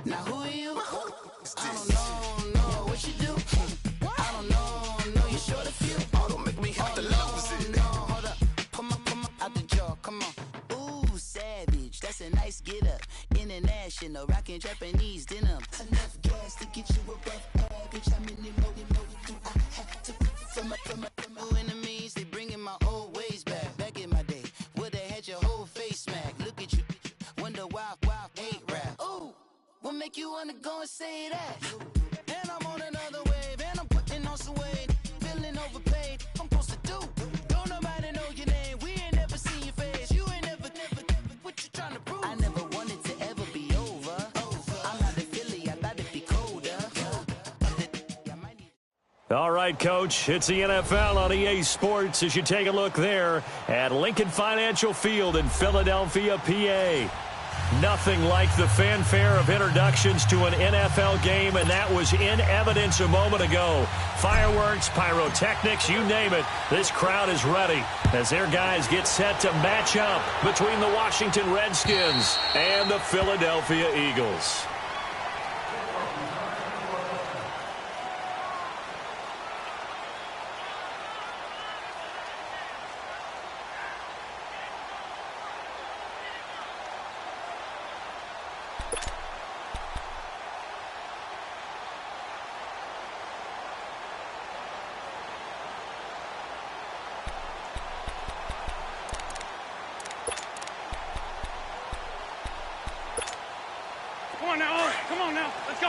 Now who are you? I don't know what you do. I don't know you short a few. Oh, don't make me have to lose it. No, hold up, pull my out the jaw, come on. Ooh, savage, that's a nice get up. International, rockin' Japanese denim. Enough gas to get you above average. How many more do I have to from my enemies? They bringing my old ways back in my day. Would've had your whole face smacked. Look at you, wonder why hate rap. Ooh, what make you wanna go and say that? And I'm on another wave, and I'm putting on some weight. Feeling overpaid, I'm supposed to do. Don't nobody know your name, we ain't never seen your face. You ain't never, what you trying to prove? I never wanted to ever be over. I'm not a Philly, I thought it'd be colder. All right, Coach, it's the NFL on EA Sports as you take a look there at Lincoln Financial Field in Philadelphia, PA. Nothing like the fanfare of introductions to an NFL game, and that was in evidence a moment ago. Fireworks, pyrotechnics, you name it. This crowd is ready as their guys get set to match up between the Washington Redskins and the Philadelphia Eagles. Come on now, let's go.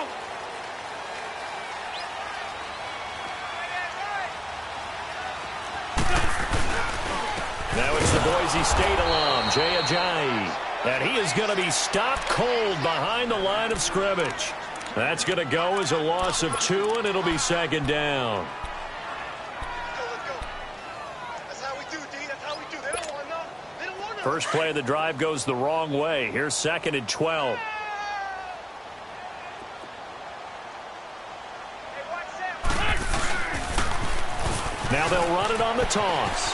Now it's the Boise State alum, Jay Ajayi. And he is going to be stopped cold behind the line of scrimmage. That's going to go as a loss of 2, and it'll be second down. Let's go. That's how we do, D. That's how we do. They don't want none. They don't want none. First play of the drive goes the wrong way. Here's 2nd and 12. Now they'll run it on the toss.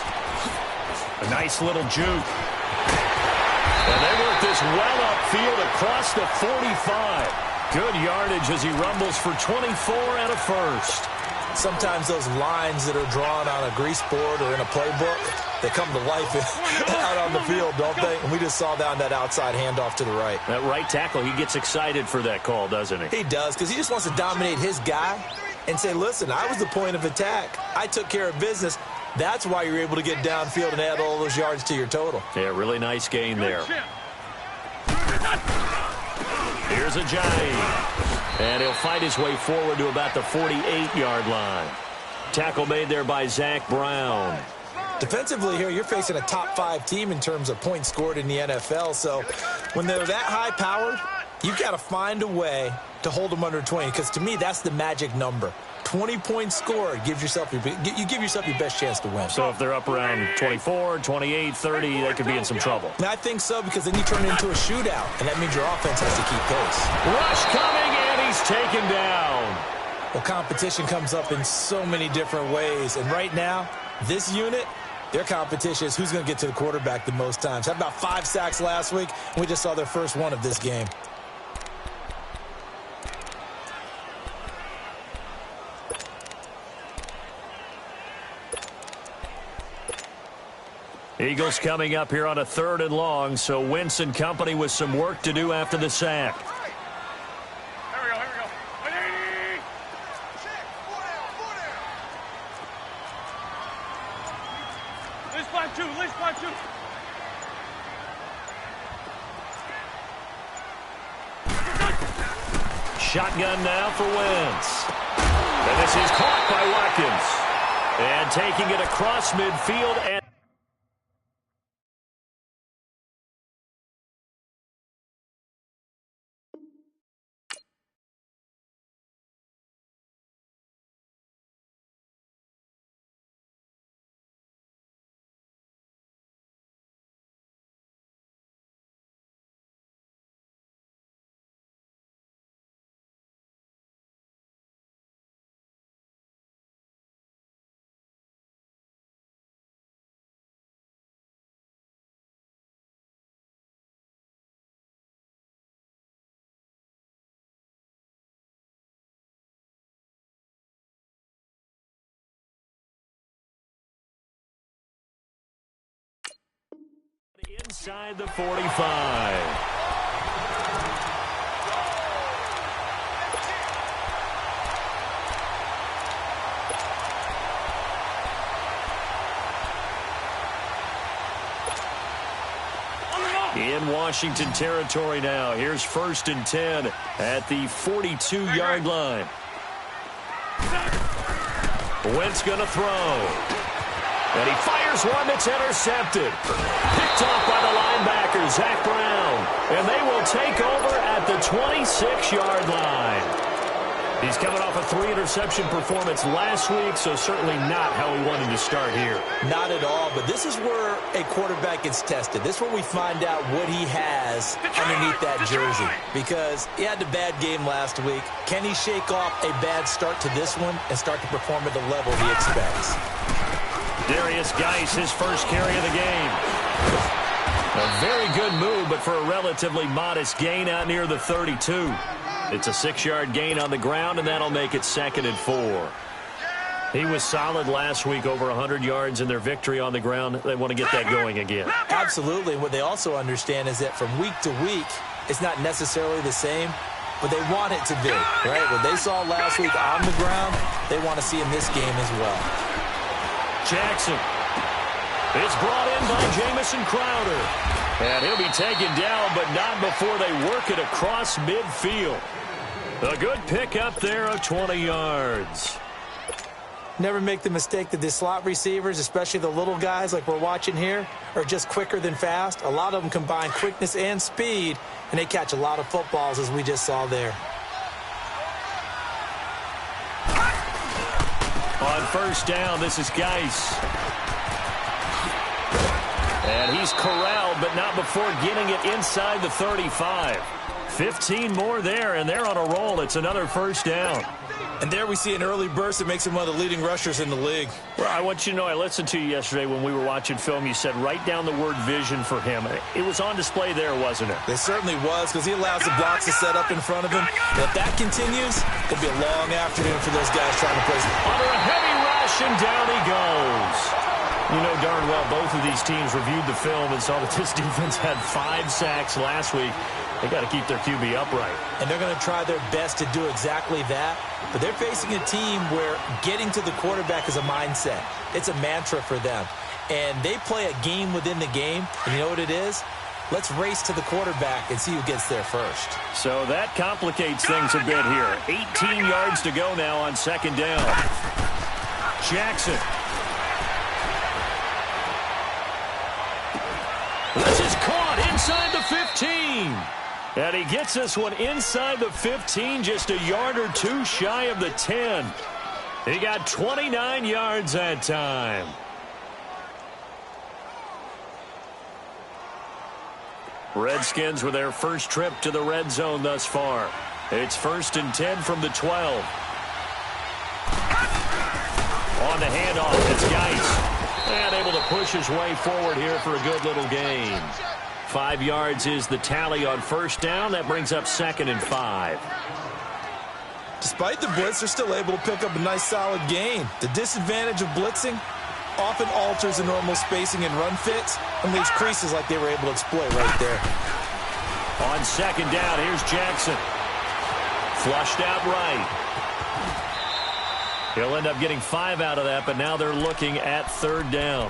A nice little juke. And they work this well upfield across the 45. Good yardage as he rumbles for 24 and a first. Sometimes those lines that are drawn on a grease board or in a playbook, they come to life out on the field, don't they? And we just saw down that outside handoff to the right. That right tackle, he gets excited for that call, doesn't he? He does, because he just wants to dominate his guy and say, listen, I was the point of attack. I took care of business. That's why you're able to get downfield and add all those yards to your total. Yeah, really nice gain there. Here's Ajayi. And he'll fight his way forward to about the 48-yard line. Tackle made there by Zach Brown. Defensively here, you're facing a top-5 team in terms of points scored in the NFL. So when they're that high-powered, you've got to find a way to hold them under 20, because to me, that's the magic number. 20 points scored gives yourself you give yourself your best chance to win. So if they're up around 24, 28, 30, they could be in some trouble. And I think so, because then you turn it into a shootout, and that means your offense has to keep pace. Rush coming, and he's taken down. Well, competition comes up in so many different ways, and right now, this unit, their competition is who's going to get to the quarterback the most times. Had about 5 sacks last week, and we just saw their first one of this game. Eagles coming up here on a 3rd and long, so Wentz and company with some work to do after the sack. Here we go. Let's fly two. Shotgun now for Wentz. And this is caught by Watkins. And taking it across midfield and inside the 45. In Washington territory now. Here's 1st and 10 at the 42-yard line. Wentz going to throw. And he fires one that's intercepted. Picked off by the linebacker, Zach Brown. And they will take over at the 26-yard line. He's coming off a 3-interception performance last week, so certainly not how we wanted to start here. Not at all, but this is where a quarterback gets tested. This is where we find out what he has underneath that jersey. Because he had a bad game last week. Can he shake off a bad start to this one and start to perform at the level he expects? Darius Geis, his first carry of the game. A very good move, but for a relatively modest gain out near the 32. It's a 6-yard gain on the ground, and that'll make it 2nd and 4. He was solid last week, over 100 yards in their victory on the ground. They want to get that going again. Absolutely. And what they also understand is that from week to week, it's not necessarily the same, but they want it to be, right? What they saw last week on the ground, they want to see in this game as well. Jackson. It's brought in by Jamison Crowder. And he'll be taken down, but not before they work it across midfield. A good pickup there of 20 yards. Never make the mistake that the slot receivers, especially the little guys like we're watching here, are just quicker than fast. A lot of them combine quickness and speed, and they catch a lot of footballs, as we just saw there. On 1st down, this is Geis. And he's corralled, but not before getting it inside the 35. 15 more there, and they're on a roll. It's another 1st down. And there we see an early burst that makes him one of the leading rushers in the league. Well, I want you to know, I listened to you yesterday when we were watching film. You said write down the word vision for him. It was on display there, wasn't it? It certainly was, because he allows the blocks to set up in front of him. And if that continues, it'll be a long afternoon for those guys trying to play. Under a heavy rush, and down he goes. You know darn well both of these teams reviewed the film and saw that this defense had 5 sacks last week. They got to keep their QB upright. And they're going to try their best to do exactly that. But they're facing a team where getting to the quarterback is a mindset. It's a mantra for them. And they play a game within the game. And you know what it is? Let's race to the quarterback and see who gets there first. So that complicates things a bit here. 18 yards to go now on 2nd down. Jackson. This is caught inside the 15. And he gets this one inside the 15, just a yard or two shy of the 10. He got 29 yards that time. Redskins with their first trip to the red zone thus far. It's 1st and 10 from the 12. On the handoff, it's Geis. And able to push his way forward here for a good little gain. 5 yards is the tally on 1st down. That brings up 2nd and 5. Despite the blitz, they're still able to pick up a nice solid gain. The disadvantage of blitzing often alters the normal spacing and run fits and leaves creases like they were able to exploit right there. On 2nd down, here's Jackson. Flushed out right. He'll end up getting 5 out of that, but now they're looking at 3rd down.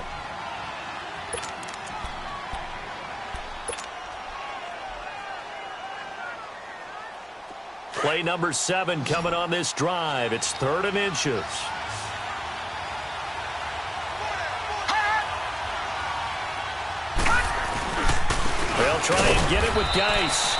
Play number 7 coming on this drive. It's 3rd and inches. They'll try and get it with Geis.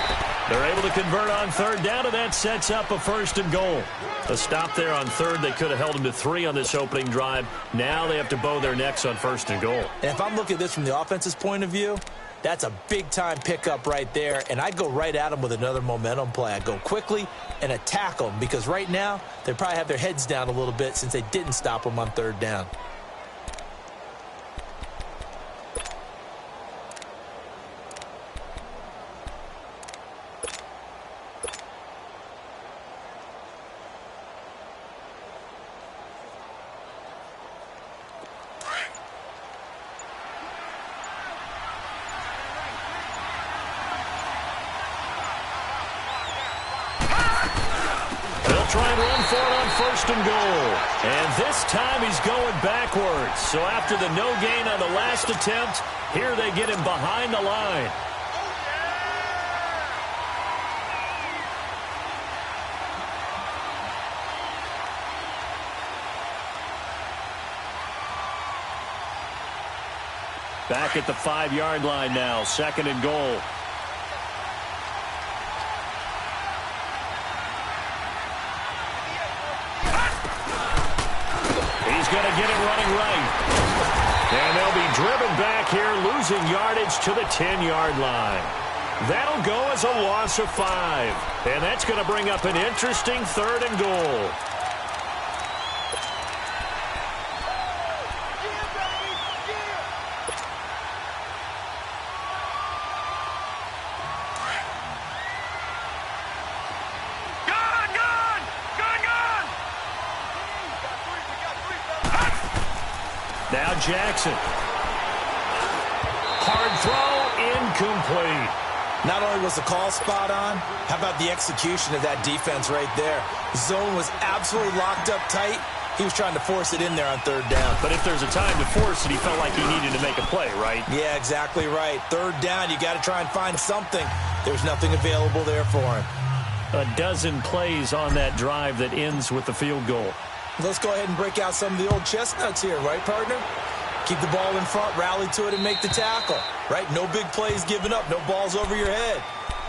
They're able to convert on 3rd down, and that sets up a 1st and goal. A stop there on 3rd. They could have held them to 3 on this opening drive. Now they have to bow their necks on 1st and goal. And if I'm looking at this from the offense's point of view, that's a big-time pickup right there, and I'd go right at them with another momentum play. I'd go quickly and attack them, because right now they probably have their heads down a little bit since they didn't stop them on 3rd down. first and goal. And this time he's going backwards. So after the no gain on the last attempt, here they get him behind the line. Back at the 5-yard line now, second and goal. He's going to get it running right. And they'll be driven back here, losing yardage to the 10-yard line. That'll go as a loss of 5. And that's going to bring up an interesting third and goal. Now Jackson. Hard throw, incomplete. Not only was the call spot on, how about the execution of that defense right there? The zone was absolutely locked up tight. He was trying to force it in there on third down. But if there's a time to force it, he felt like he needed to make a play, right? Yeah, exactly right. Third down, you got to try and find something. There's nothing available there for him. A dozen plays on that drive that ends with the field goal. Let's go ahead and break out some of the old chestnuts here, right, partner? Keep the ball in front, rally to it, and make the tackle, right? No big plays given up, no balls over your head.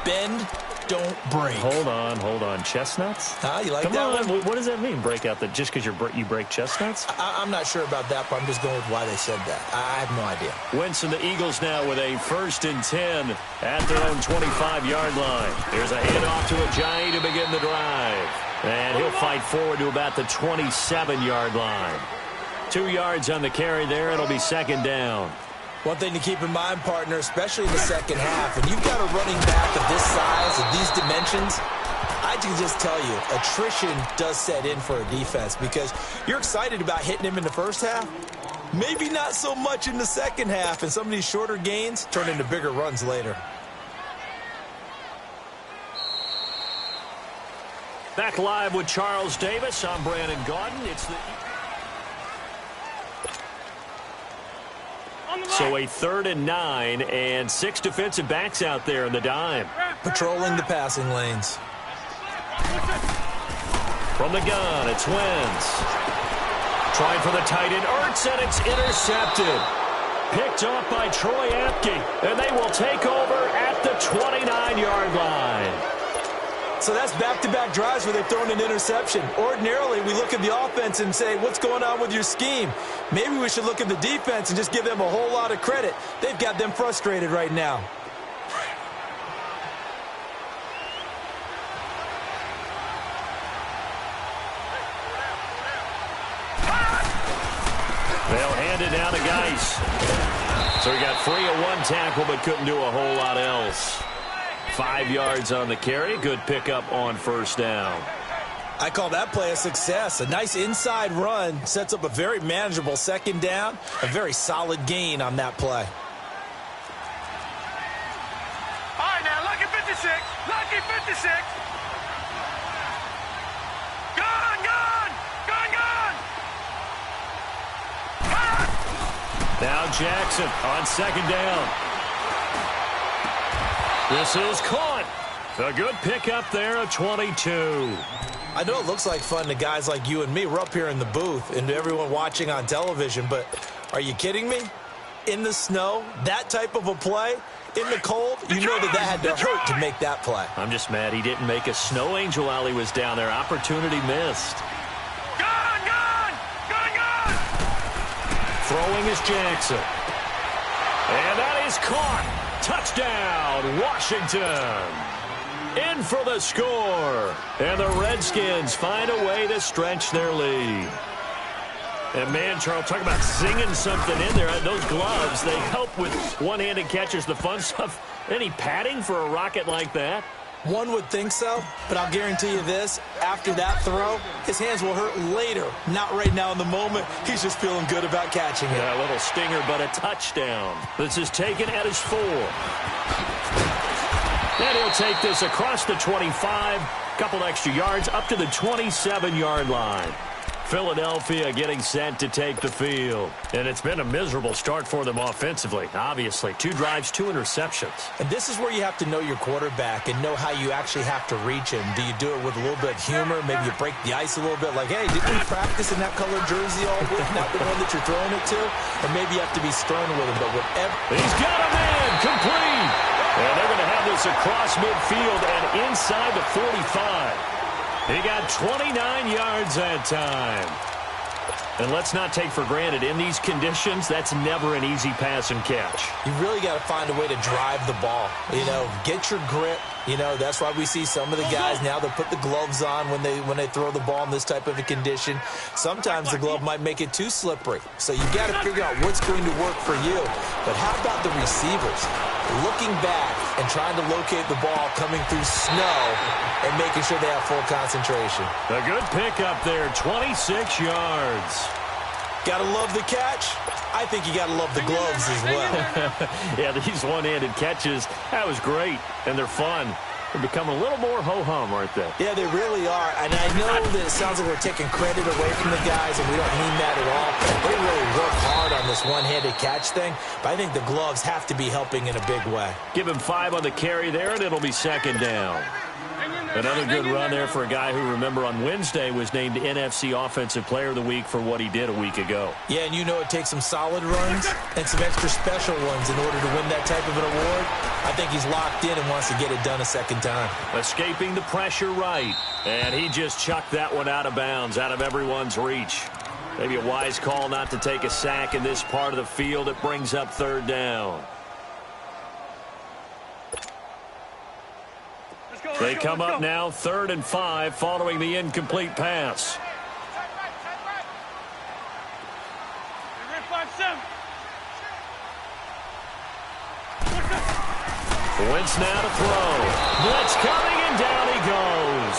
Bend, don't break. Hold on. Chestnuts? You like Come that on. one? What does that mean, break out? That just because you break chestnuts? I'm not sure about that, but I'm just going with why they said that. I have no idea. Wentz and the Eagles now with a 1st and 10 at their own 25-yard line. Here's a handoff to Ajayi to begin the drive. And he'll fight forward to about the 27-yard line. 2 yards on the carry there. It'll be second down. One thing to keep in mind, partner, especially in the second half, and you've got a running back of this size, of these dimensions, I can just tell you, attrition does set in for a defense because you're excited about hitting him in the first half. Maybe not so much in the second half, and some of these shorter gains turn into bigger runs later. Back live with Charles Davis. I'm Brandon Gaudin. So a 3rd and 9 and 6 defensive backs out there in the dime. Patrolling the passing lanes. From the gun, it's Wentz. Trying for the tight end, Ertz, and it's intercepted. Picked off by Troy Apke, and they will take over at the 29-yard line. So that's back-to-back drives where they've thrown an interception. Ordinarily, we look at the offense and say, what's going on with your scheme? Maybe we should look at the defense and just give them a whole lot of credit. They've got them frustrated right now. They'll hand it down to Geis. So he got free of one tackle but couldn't do a whole lot else. 5 yards on the carry. Good pickup on first down. I call that play a success. A nice inside run sets up a very manageable second down. A very solid gain on that play. All right, now, lucky 56. Lucky 56. Gun! Now Jackson on second down. This is caught. A good pickup there of 22. I know it looks like fun to guys like you and me. We're up here in the booth and to everyone watching on television, but are you kidding me? In the snow, that type of a play, in the cold, you know that had to hurt to make that play. I'm just mad he didn't make a snow angel while he was down there. Opportunity missed. Throwing is Jackson. And that is caught. Touchdown, Washington. In for the score. And the Redskins find a way to stretch their lead. And, man, Charles, talk about singing something in there. Those gloves, they help with one-handed catches, the fun stuff. Any padding for a rocket like that? One would think so, but I'll guarantee you this. After that throw, his hands will hurt later. Not right now in the moment. He's just feeling good about catching it. Yeah, a little stinger, but a touchdown. This is taken at his 4. And he'll take this across the 25, couple extra yards up to the 27-yard line. Philadelphia getting set to take the field. And it's been a miserable start for them offensively, obviously. 2 drives, 2 interceptions. And this is where you have to know your quarterback and know how you actually have to reach him. Do you do it with a little bit of humor? Maybe you break the ice a little bit, like, hey, didn't we practice in that colored jersey all week, not the one that you're throwing it to? Or maybe you have to be stern with him, but whatever. He's got a man, complete. And they're going to have this across midfield and inside the 45. He got 29 yards that time. And let's not take for granted, in these conditions, that's never an easy pass and catch. You really got to find a way to drive the ball. You know, get your grip. You know, that's why we see some of the guys now that put the gloves on when they throw the ball in this type of a condition. Sometimes the glove might make it too slippery. So you got to figure out what's going to work for you. But how about the receivers? Looking back and trying to locate the ball coming through snow and making sure they have full concentration. A good pickup there, 26 yards. Gotta love the catch. I think you gotta love the gloves as well. Yeah, these one-handed catches, that was great, and they're fun. They're becoming a little more ho-hum, aren't they? Yeah, they really are. And I know that it sounds like we're taking credit away from the guys, and we don't mean that at all. They really work hard on this one-handed catch thing, but I think the gloves have to be helping in a big way. Give him 5 on the carry there, and it'll be second down. Another good run there for a guy who, remember, on Wednesday was named NFC Offensive Player of the Week for what he did a week ago. Yeah, and you know it takes some solid runs and some extra special ones in order to win that type of an award. I think he's locked in and wants to get it done a second time. Escaping the pressure right. And he just chucked that one out of bounds, out of everyone's reach. Maybe a wise call not to take a sack in this part of the field. It brings up third down. They come up now 3rd and 5 following the incomplete pass. Wentz now to throw. Blitz coming, and down he goes.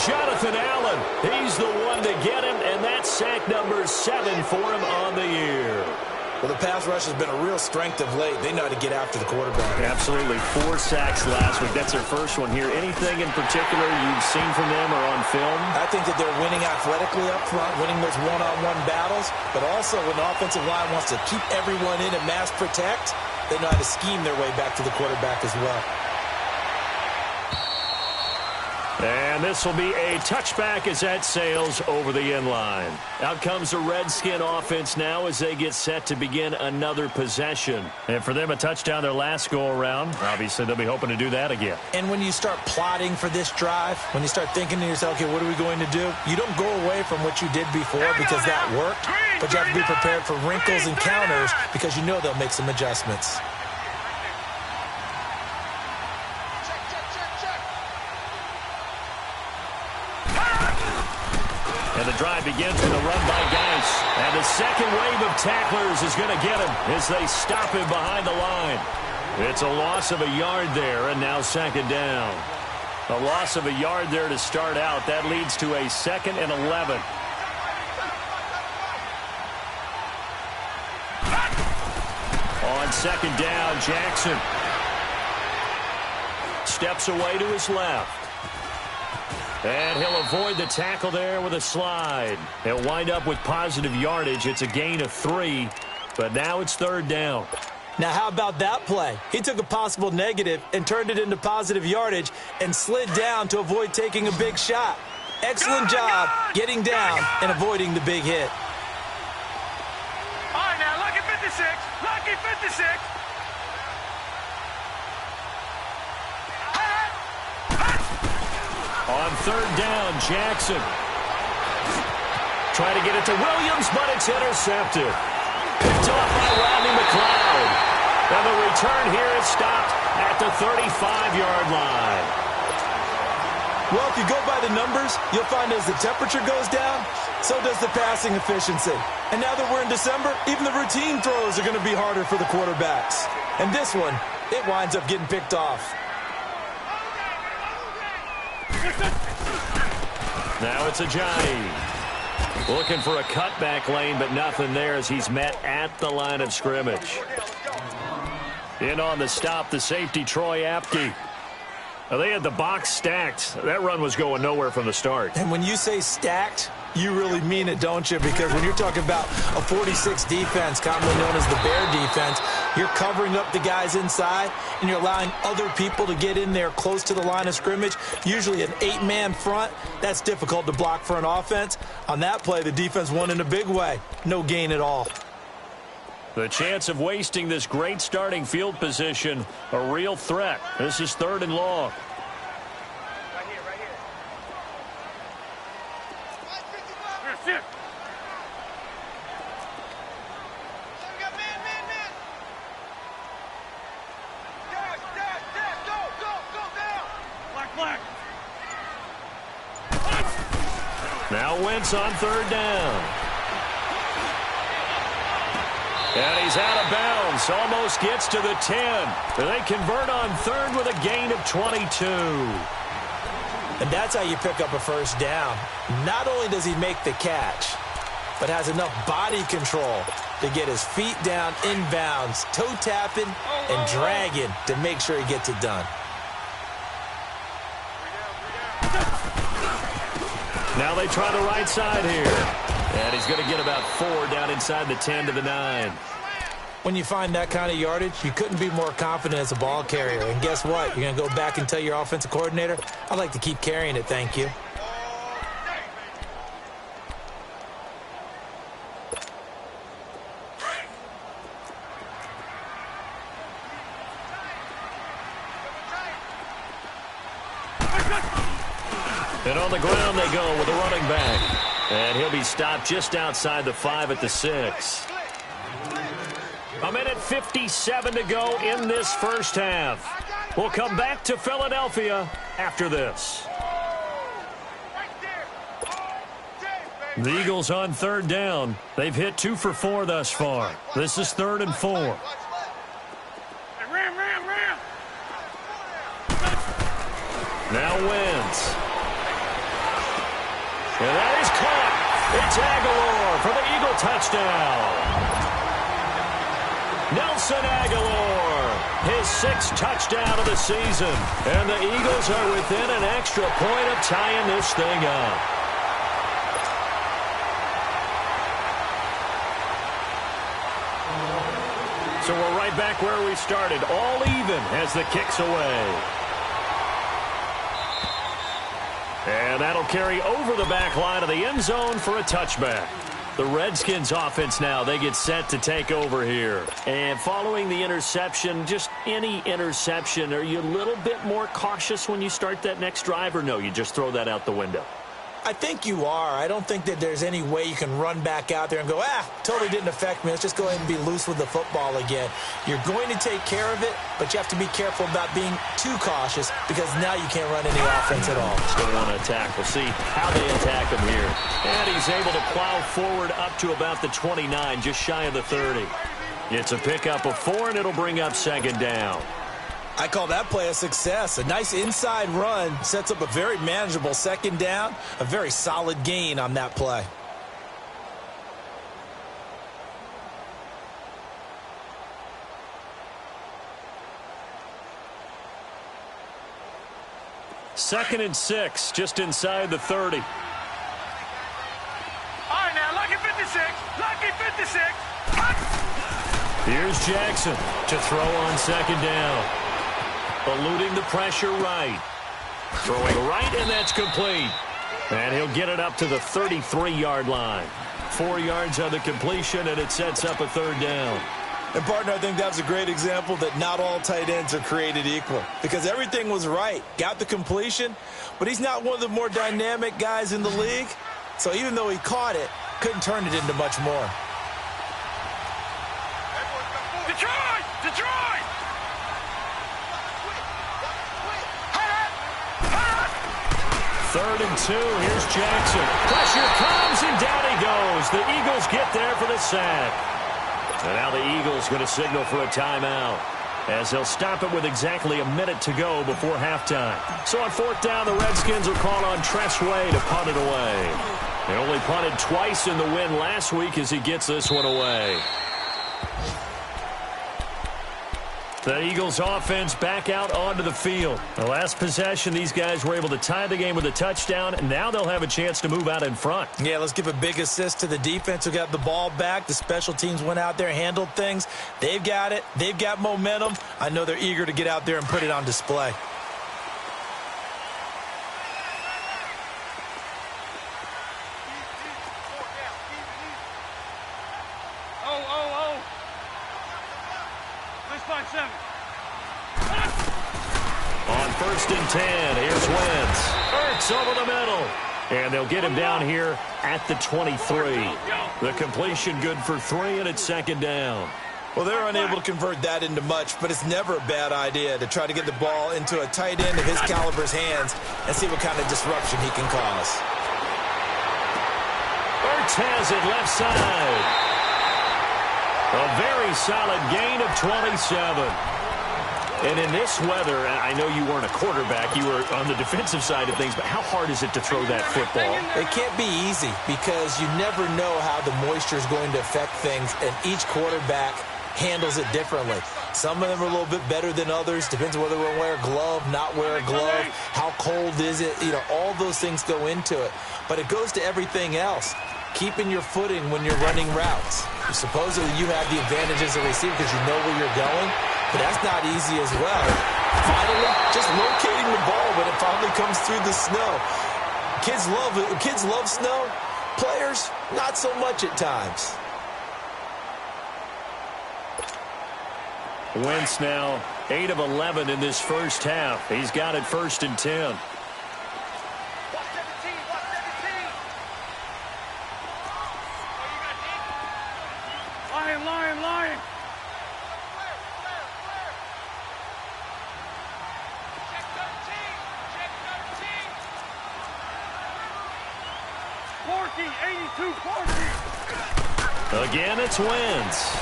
Jonathan Allen, he's the one to get him, and that's sack number 7 for him on the year. Well, the pass rush has been a real strength of late. They know how to get after the quarterback. Absolutely. 4 sacks last week. That's their first one here. Anything in particular you've seen from them or on film? I think that they're winning athletically up front, winning those one-on-one battles, but also when the offensive line wants to keep everyone in and mass protect, they know how to scheme their way back to the quarterback as well. And this will be a touchback as that sails over the end line. Out comes the Redskin offense now as they get set to begin another possession. And for them, a touchdown their last go-around. Obviously, they'll be hoping to do that again. And when you start plotting for this drive, when you start thinking to yourself, okay, what are we going to do? You don't go away from what you did before because that worked, but you have to be prepared for wrinkles and counters because you know they'll make some adjustments. And the drive begins with a run by Geis. And the second wave of tacklers is going to get him as they stop him behind the line. It's a loss of a yard there, and now second down. A loss of a yard there to start out. That leads to a 2nd and 11. On second down, Jackson steps away to his left. And he'll avoid the tackle there with a slide. He'll wind up with positive yardage. It's a gain of 3, but now it's third down. Now, how about that play? He took a possible negative and turned it into positive yardage and slid down to avoid taking a big shot. Excellent job getting down and avoiding the big hit. All right, now, lucky 56. Lucky 56. On third down, Jackson. Trying to get it to Williams, but it's intercepted. Picked off by Rodney McLeod. And the return here is stopped at the 35-yard line. Well, if you go by the numbers, you'll find as the temperature goes down, so does the passing efficiency. And now that we're in December, even the routine throws are going to be harder for the quarterbacks. And this one, it winds up getting picked off. Now it's Ajayi. Looking for a cutback lane, but nothing there as he's met at the line of scrimmage. In on the stop, the safety, Troy Apke. They had the box stacked. That run was going nowhere from the start. And when you say stacked, you really mean it, don't you? Because when you're talking about a 46 defense, commonly known as the Bear defense, you're covering up the guys inside, and you're allowing other people to get in there close to the line of scrimmage, usually an 8-man front. That's difficult to block for an offense. On that play, the defense won in a big way. No gain at all. The chance of wasting this great starting field position, a real threat. This is 3rd and long. Right here, right here. Here, We got man. Dash, go down. Black. Now Wentz on 3rd down. And he's out of bounds. Almost gets to the 10. They convert on 3rd with a gain of 22. And that's how you pick up a first down. Not only does he make the catch, but has enough body control to get his feet down inbounds, toe tapping and dragging to make sure he gets it done. Now they try the right side here. And he's going to get about 4 down inside the 10 to the 9. When you find that kind of yardage, you couldn't be more confident as a ball carrier. And guess what? You're going to go back and tell your offensive coordinator, I'd like to keep carrying it, thank you. And on the ground they go with a running back. And he'll be stopped just outside the 5 at the 6. A minute 57 to go in this first half. We'll come back to Philadelphia after this. The Eagles on 3rd down. They've hit 2 for 4 thus far. This is 3rd and 4. Ram. Now Wentz. And that is caught. It's Aguilar for the Eagle touchdown. Nelson Aguilar, his 6th touchdown of the season. And the Eagles are within an extra point of tying this thing up. So we're right back where we started, all even as the kick's away. And that'll carry over the back line of the end zone for a touchback. The Redskins offense now, they get set to take over here. And following the interception, just any interception, are you a little bit more cautious when you start that next drive, or no, you just throw that out the window? I think you are. I don't think that there's any way you can run back out there and go, totally didn't affect me. Let's just go ahead and be loose with the football again. You're going to take care of it, but you have to be careful about being too cautious because now you can't run any offense at all. Still want to attack. We'll see how they attack him here. And he's able to plow forward up to about the 29, just shy of the 30. It's a pickup of 4, and it'll bring up 2nd down. I call that play a success. A nice inside run sets up a very manageable 2nd down, a very solid gain on that play. Second and 6, just inside the 30. All right, now, lucky 56. Lucky 56. Here's Jackson to throw on 2nd down. Eluding the pressure right. Throwing right, and that's complete. And he'll get it up to the 33-yard line. 4 yards on the completion, and it sets up a 3rd down. And, partner, I think that's a great example that not all tight ends are created equal. Because everything was right. Got the completion, but he's not one of the more dynamic guys in the league. So even though he caught it, couldn't turn it into much more. Detroit! 3rd and 2. Here's Jackson. Pressure comes, and down he goes. The Eagles get there for the sack. And now the Eagles going to signal for a timeout, as they'll stop it with exactly a minute to go before halftime. So on 4th down, the Redskins will call on Tress Way to punt it away. They only punted twice in the win last week as he gets this one away. The Eagles offense back out onto the field. The last possession, these guys were able to tie the game with a touchdown, and now they'll have a chance to move out in front. Yeah, let's give a big assist to the defense who got the ball back. The special teams went out there, handled things. They've got it. They've got momentum. I know they're eager to get out there and put it on display. On 1st and 10, here's Wentz. Ertz over the middle. And they'll get him down here at the 23. The completion good for 3, and it's 2nd down. Well, they're unable to convert that into much, but it's never a bad idea to try to get the ball into a tight end of his caliber's hands and see what kind of disruption he can cause. Ertz has it left side. A very solid gain of 27. And in this weather, I know you weren't a quarterback. You were on the defensive side of things, but how hard is it to throw that football? It can't be easy because you never know how the moisture is going to affect things, and each quarterback handles it differently. Some of them are a little bit better than others. Depends on whether they wear a glove, not wear a glove, how cold is it. You know, all those things go into it. But it goes to everything else. Keeping your footing when you're running routes. Supposedly you have the advantage as a receiver because you know where you're going, but that's not easy as well. Finally, just locating the ball when it finally comes through the snow. Kids love snow. Players, not so much at times. Wentz now 8 of 11 in this first half. He's got it 1st and 10. Lion. Check 13. Porky. Again, it's Wentz.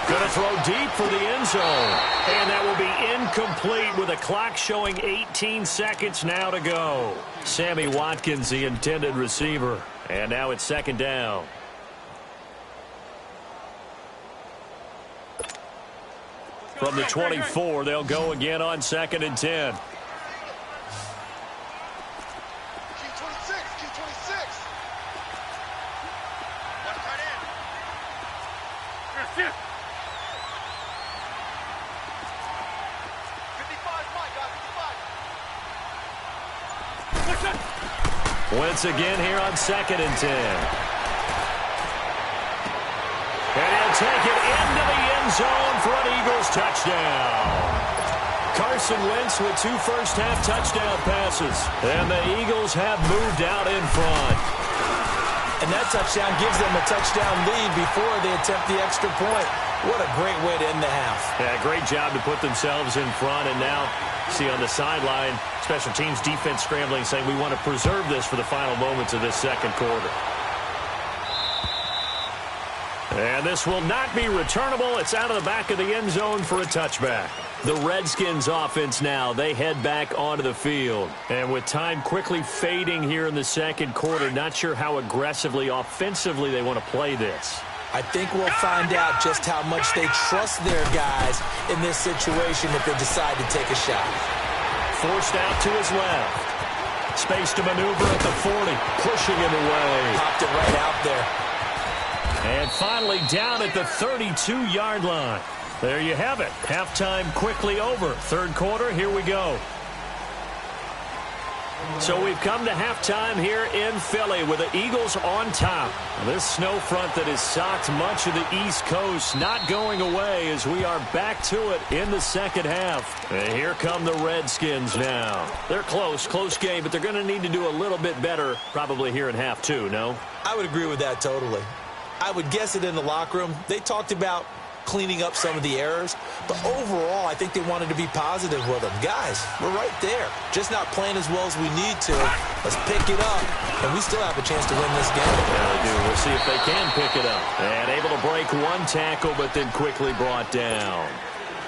Going to throw deep for the end zone. And that will be incomplete with a clock showing 18 seconds now to go. Sammy Watkins, the intended receiver. And now it's 2nd down. From the 24, they'll go again on 2nd and 10. Wentz again here on 2nd and 10. And he'll take it into the end zone for an Eagles touchdown. Carson Wentz with 2 first-half touchdown passes. And the Eagles have moved out in front. And that touchdown gives them a touchdown lead before they attempt the extra point. What a great way to end the half. Yeah, great job to put themselves in front. And now, see on the sideline, special teams defense scrambling, saying we want to preserve this for the final moments of this second quarter. And this will not be returnable. It's out of the back of the end zone for a touchback. The Redskins offense now, they head back onto the field. And with time quickly fading here in the second quarter, not sure how aggressively, offensively they want to play this. I think we'll find out just how much they trust their guys in this situation if they decide to take a shot. Forced out to his left. Space to maneuver at the 40, pushing him away. Popped it right out there. And finally down at the 32-yard line. There you have it. Halftime quickly over. Third quarter, here we go. So we've come to halftime here in Philly with the Eagles on top. This snow front that has socked much of the East Coast not going away as we are back to it in the second half. And here come the Redskins now. They're close game, but they're going to need to do a little bit better probably here in half 2, no? I would agree with that totally. I would guess it in the locker room. They talked about cleaning up some of the errors, but overall I think they wanted to be positive with them. Guys, we're right there, just not playing as well as we need to. Let's pick it up, and we still have a chance to win this game. Yeah, they do. We'll see if they can pick it up. And able to break one tackle, but then quickly brought down.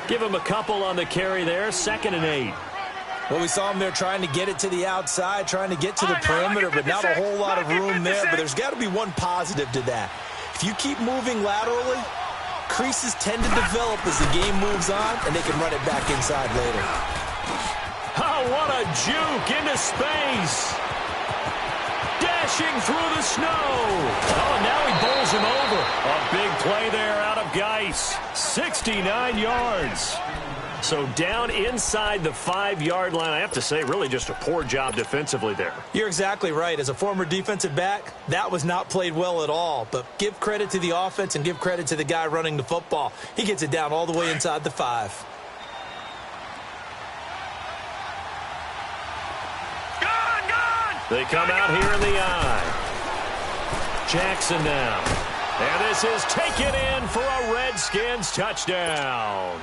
Give him a couple on the carry there. 2nd and 8. Well, we saw him there trying to get it to the outside, trying to get to the perimeter, but not a whole lot of room there. But there's got to be one positive to that. If you keep moving laterally, creases tend to develop as the game moves on, and they can run it back inside later. Oh, what a juke into space. Dashing through the snow. Oh, now he bowls him over. A big play there out of Geis. 69 yards. So down inside the 5-yard line. I have to say, really just a poor job defensively there. You're exactly right. As a former defensive back, that was not played well at all. But give credit to the offense and give credit to the guy running the football. He gets it down all the way inside the 5. They come out here in the eye. Jackson now. And this is taken in for a Redskins touchdown.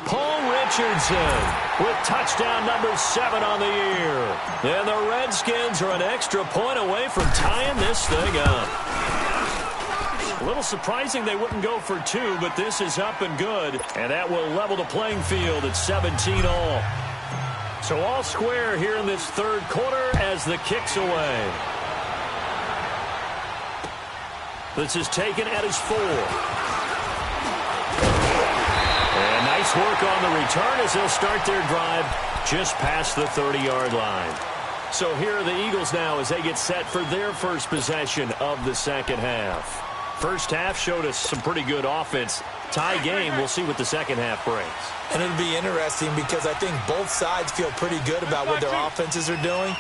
Paul Richardson with touchdown number 7 on the year. And the Redskins are an extra point away from tying this thing up. A little surprising they wouldn't go for 2, but this is up and good. And that will level the playing field at 17 all. So all square here in this third quarter as the kick's away. This is taken at his 4. And nice work on the return as they'll start their drive just past the 30-yard line. So here are the Eagles now as they get set for their first possession of the second half. First half showed us some pretty good offense. Tie game, we'll see what the second half brings. And it'll be interesting because I think both sides feel pretty good about what their offenses are doing.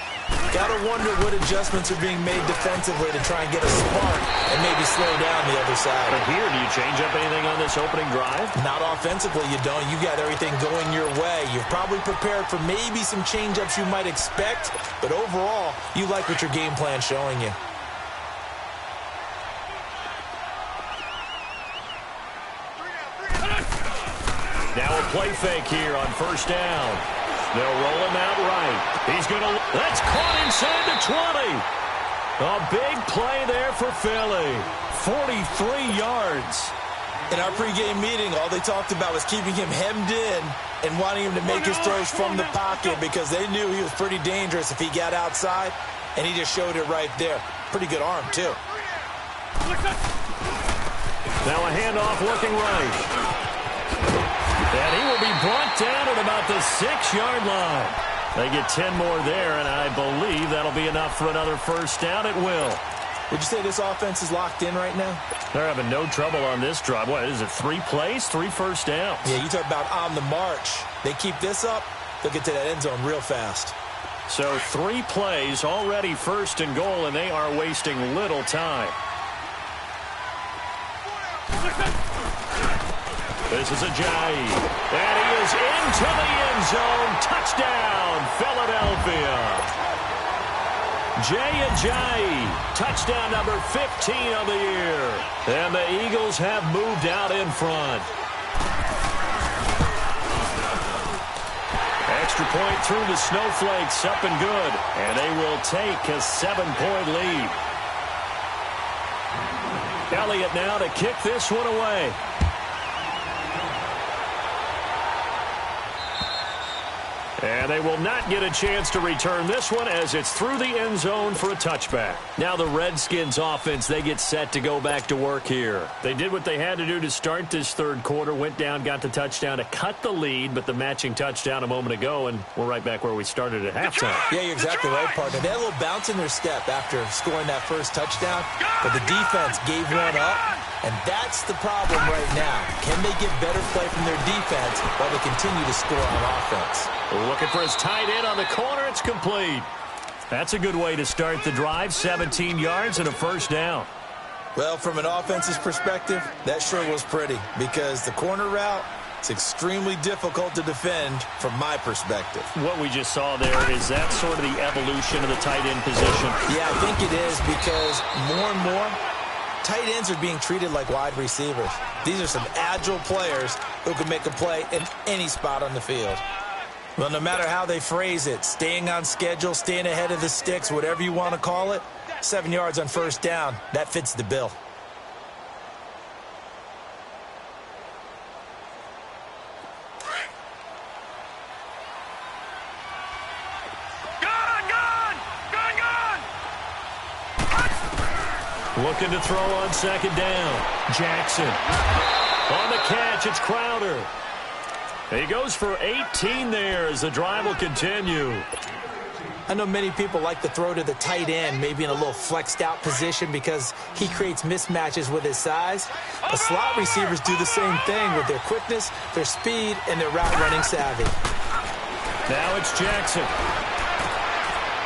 Got to wonder what adjustments are being made defensively to try and get a spark and maybe slow down the other side. But here, do you change up anything on this opening drive? Not offensively, you don't. You got everything going your way. You've probably prepared for maybe some change-ups you might expect, but overall, you like what your game plan's showing you. Now a play fake here on first down. They'll roll him out right. He's going to... That's caught inside the 20. A big play there for Philly. 43 yards. In our pregame meeting, all they talked about was keeping him hemmed in and wanting him to make his throws from the pocket because they knew he was pretty dangerous if he got outside, and he just showed it right there. Pretty good arm, too. Now a handoff looking right. And he will be brought down at about the 6-yard line. They get 10 more there, and I believe that'll be enough for another first down. It will. Would you say this offense is locked in right now? They're having no trouble on this drive. What is it, 3 plays, 3 first downs? Yeah, you talk about on the march. They keep this up, they'll get to that end zone real fast. So 3 plays, already first and goal, and they are wasting little time. This is Ajayi, and he is into the end zone. Touchdown, Philadelphia. Jay Ajayi, touchdown number 15 of the year. And the Eagles have moved out in front. Extra point through the snowflakes, up and good. And they will take a 7-point lead. Elliott now to kick this one away. And they will not get a chance to return this one as it's through the end zone for a touchback. Now the Redskins offense, they get set to go back to work here. They did what they had to do to start this third quarter, went down, got the touchdown to cut the lead, but the matching touchdown a moment ago, and we're right back where we started at halftime. Yeah, you're exactly right, partner. They had a little bounce in their step after scoring that first touchdown, but the defense gave one up, and that's the problem right now. Can they get better play from their defense while they continue to score on offense? Looking for his tight end on the corner. It's complete. That's a good way to start the drive. 17 yards and a first down. Well, from an offense's perspective, that sure was pretty because the corner route is extremely difficult to defend from my perspective. What we just saw there, is that sort of the evolution of the tight end position? Yeah, I think it is because more and more, tight ends are being treated like wide receivers. These are some agile players who can make a play in any spot on the field. Well, no matter how they phrase it, staying on schedule, staying ahead of the sticks, whatever you want to call it, 7 yards on first down, that fits the bill. Looking to throw on second down. Jackson. On the catch, it's Crowder. He goes for 18 there as the drive will continue. I know many people like to throw to the tight end, maybe in a little flexed out position because he creates mismatches with his size. The slot receivers do the same thing with their quickness, their speed, and their route running savvy. Now it's Jackson.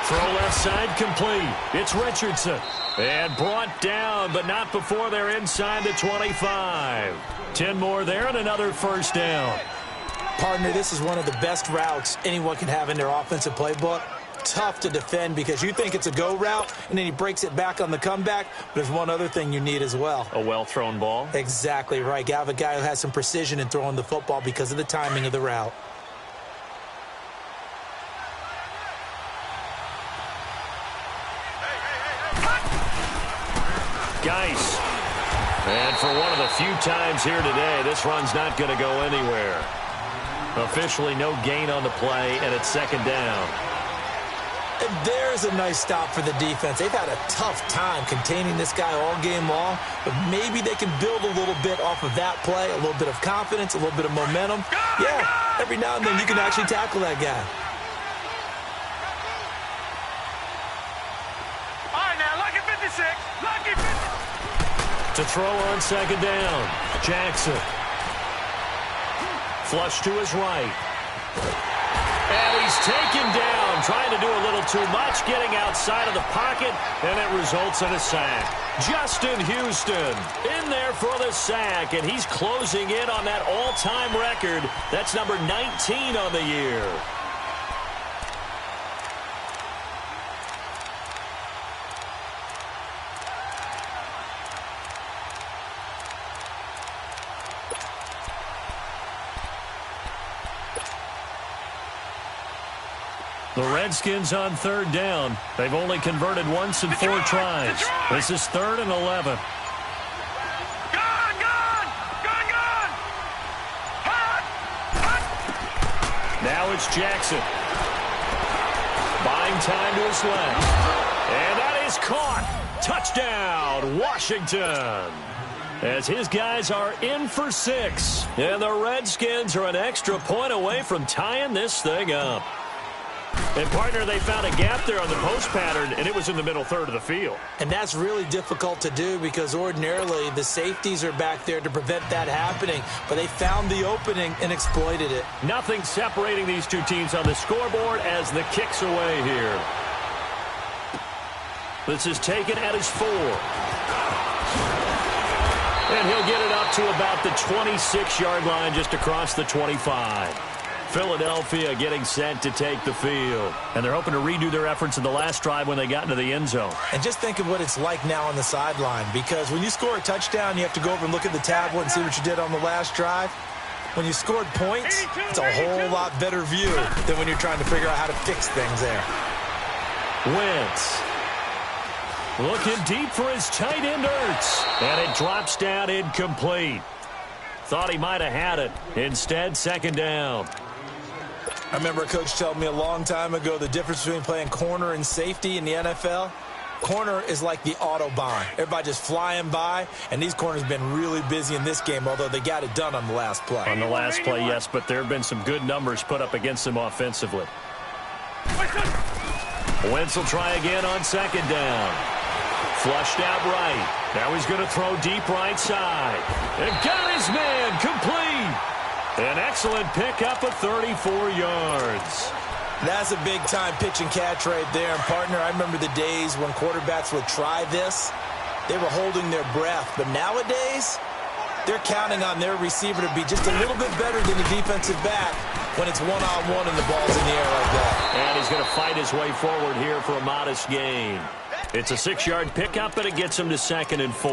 Throw left side complete. It's Richardson. And brought down, but not before they're inside the 25. 10 more there and another first down. Partner, this is one of the best routes anyone can have in their offensive playbook. Tough to defend because you think it's a go route, and then he breaks it back on the comeback. But there's one other thing you need as well. A well-thrown ball? Exactly right. You have a guy who has some precision in throwing the football because of the timing of the route. Geis. And for one of the few times here today, this run's not going to go anywhere. Officially no gain on the play, and it's second down. And there's a nice stop for the defense. They've had a tough time containing this guy all game long, but maybe they can build a little bit off of that play, a little bit of confidence, a little bit of momentum. Yeah, every now and then you can actually tackle that guy. All right, now, lucky 56. Lucky 56. To throw on second down, Jackson. Flush to his right. And he's taken down, trying to do a little too much, getting outside of the pocket, and it results in a sack. Justin Houston in there for the sack, and he's closing in on that all-time record. That's number 19 on the year. The Redskins on third down. They've only converted once in 4 tries. This is 3rd and 11. Gone! Hot! Now it's Jackson. Buying time to his left. And that is caught. Touchdown, Washington. As his guys are in for 6. And the Redskins are an extra point away from tying this thing up. And, partner, they found a gap there on the post pattern, and it was in the middle third of the field. And that's really difficult to do because ordinarily the safeties are back there to prevent that happening. But they found the opening and exploited it. Nothing separating these two teams on the scoreboard as the kick's away here. This is taken at his 4. And he'll get it up to about the 26-yard line just across the 25. Philadelphia getting set to take the field. And they're hoping to redo their efforts in the last drive when they got into the end zone. And just think of what it's like now on the sideline, because when you score a touchdown, you have to go over and look at the tablet and see what you did on the last drive. When you scored points, it's a whole lot better view than when you're trying to figure out how to fix things there. Wentz. Looking deep for his tight end, Ertz. And it drops down incomplete. Thought he might have had it. Instead, second down. I remember a coach telling me a long time ago the difference between playing corner and safety in the NFL. Corner is like the Autobahn. Everybody just flying by, and these corners have been really busy in this game, although they got it done on the last play. On the last play, yes, but there have been some good numbers put up against them offensively. Wentz will try again on second down. Flushed out right. Now he's going to throw deep right side. And got his man complete. An excellent pickup of 34 yards. That's a big-time pitch and catch right there. And, partner, I remember the days when quarterbacks would try this. They were holding their breath. But nowadays, they're counting on their receiver to be just a little bit better than the defensive back when it's one-on-one and the ball's in the air like that. And he's going to fight his way forward here for a modest gain. It's a 6-yard pickup, but it gets him to 2nd and 4.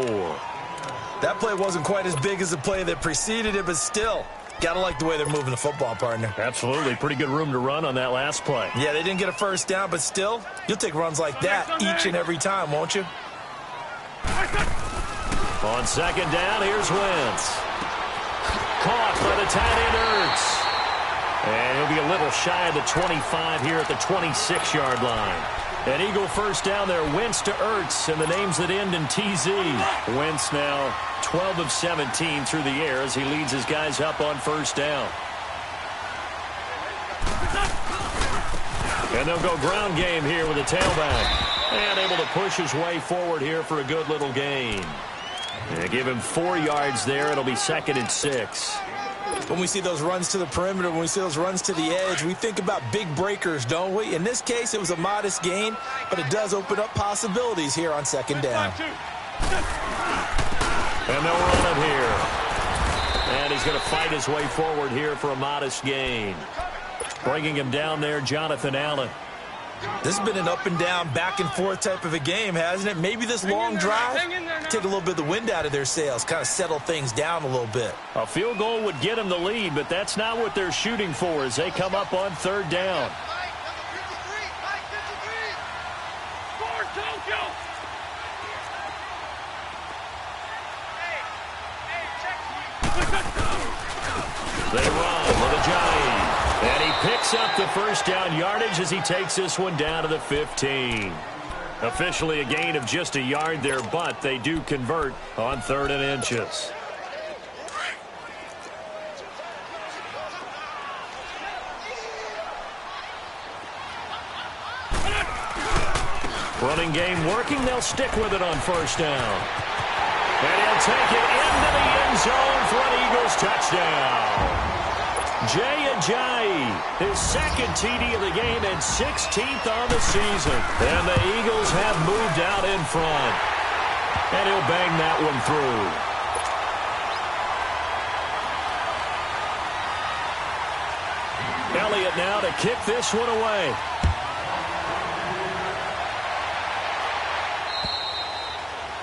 That play wasn't quite as big as the play that preceded it, but still, gotta like the way they're moving the football, partner. Absolutely. Pretty good room to run on that last play. Yeah, they didn't get a first down, but still, you'll take runs like that each and every time, won't you? On second down, here's Wentz. Caught by the tight end, Ertz. And he'll be a little shy of the 25 here at the 26-yard line. An Eagle first down there. Wentz to Ertz, and the names that end in TZ. Wentz now 12 of 17 through the air as he leads his guys up on first down. And they'll go ground game here with a tailback. And able to push his way forward here for a good little gain. And give him 4 yards there. It'll be 2nd and 6. When we see those runs to the perimeter, when we see those runs to the edge, we think about big breakers, don't we? In this case, it was a modest gain, but it does open up possibilities here on 2nd down. And they'll run it here. And he's going to fight his way forward here for a modest gain. Bringing him down there, Jonathan Allen. This has been an up-and-down, back-and-forth type of a game, hasn't it? Maybe this long drive, take a little bit of the wind out of their sails, kind of settle things down a little bit. A field goal would get them the lead, but that's not what they're shooting for as they come up on 3rd down. They run with a giant. And he picks up the first down yardage as he takes this one down to the 15. Officially a gain of just a yard there, but they do convert on 3rd and inches. Running game working. They'll stick with it on first down. And he'll take it into the end zone for an Eagles touchdown. Jay Ajayi, his 2nd TD of the game and 16th on the season. And the Eagles have moved out in front. And he'll bang that one through. Elliott now to kick this one away.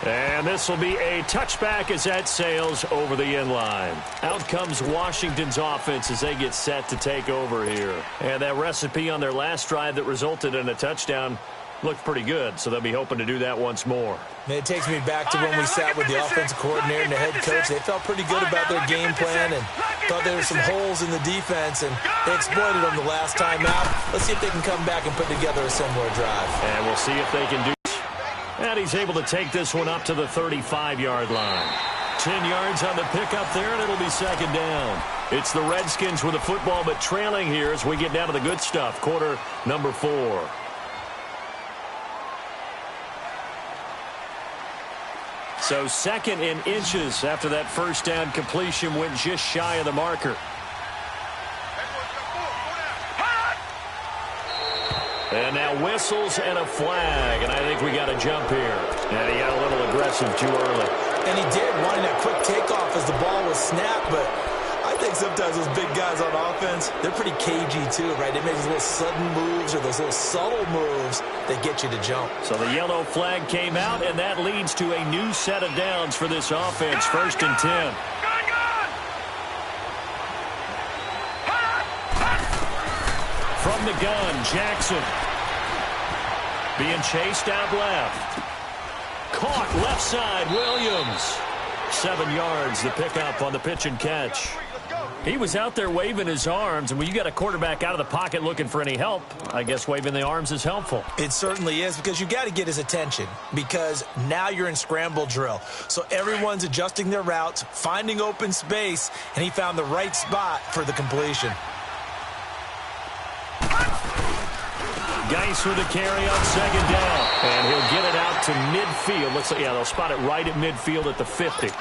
And this will be a touchback as that sails over the end line. Out comes Washington's offense as they get set to take over here. And that recipe on their last drive that resulted in a touchdown looked pretty good, so they'll be hoping to do that once more. Man, it takes me back to when we sat with the offensive coordinator and the head coach. They felt pretty good about their game plan and thought there were some holes in the defense, and they exploited them the last time out. Let's see if they can come back and put together a similar drive. And we'll see if they can do. And he's able to take this one up to the 35-yard line. 10 yards on the pickup there, and it'll be 2nd down. It's the Redskins with the football, but trailing here as we get down to the good stuff. Quarter number 4. So 2nd and inches after that first down completion went just shy of the marker. And now whistles and a flag, and I think we got a jump here. And he got a little aggressive too early. And he did, wanting that quick takeoff as the ball was snapped, but I think sometimes those big guys on offense, they're pretty cagey too, right? They make those little sudden moves or those little subtle moves that get you to jump. So the yellow flag came out, and that leads to a new set of downs for this offense. 1st and 10. From the gun, Jackson. Being chased out left. Caught left side, Williams. 7 yards, the pickup on the pitch and catch. He was out there waving his arms, and when you got a quarterback out of the pocket looking for any help, I guess waving the arms is helpful. It certainly is, because you got to get his attention, because now you're in scramble drill. So everyone's adjusting their routes, finding open space, and he found the right spot for the completion. Geis with a carry on 2nd down. And he'll get it out to midfield. Looks like, yeah, they'll spot it right at midfield at the 50.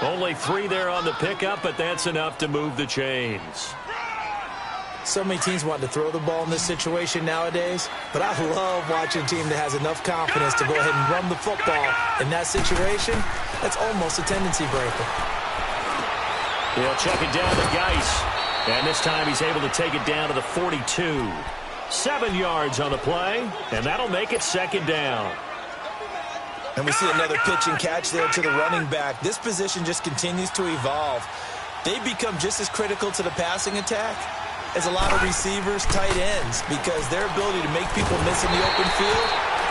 Only 3 there on the pickup, but that's enough to move the chains. So many teams want to throw the ball in this situation nowadays, but I love watching a team that has enough confidence to go ahead and run the football. In that situation, that's almost a tendency breaker. He'll check it down to Geis. And this time he's able to take it down to the 42. 7 yards on the play, and that'll make it 2nd down. And we see another pitch and catch there to the running back. This position just continues to evolve. They become just as critical to the passing attack as a lot of receivers, tight ends, because their ability to make people miss in the open field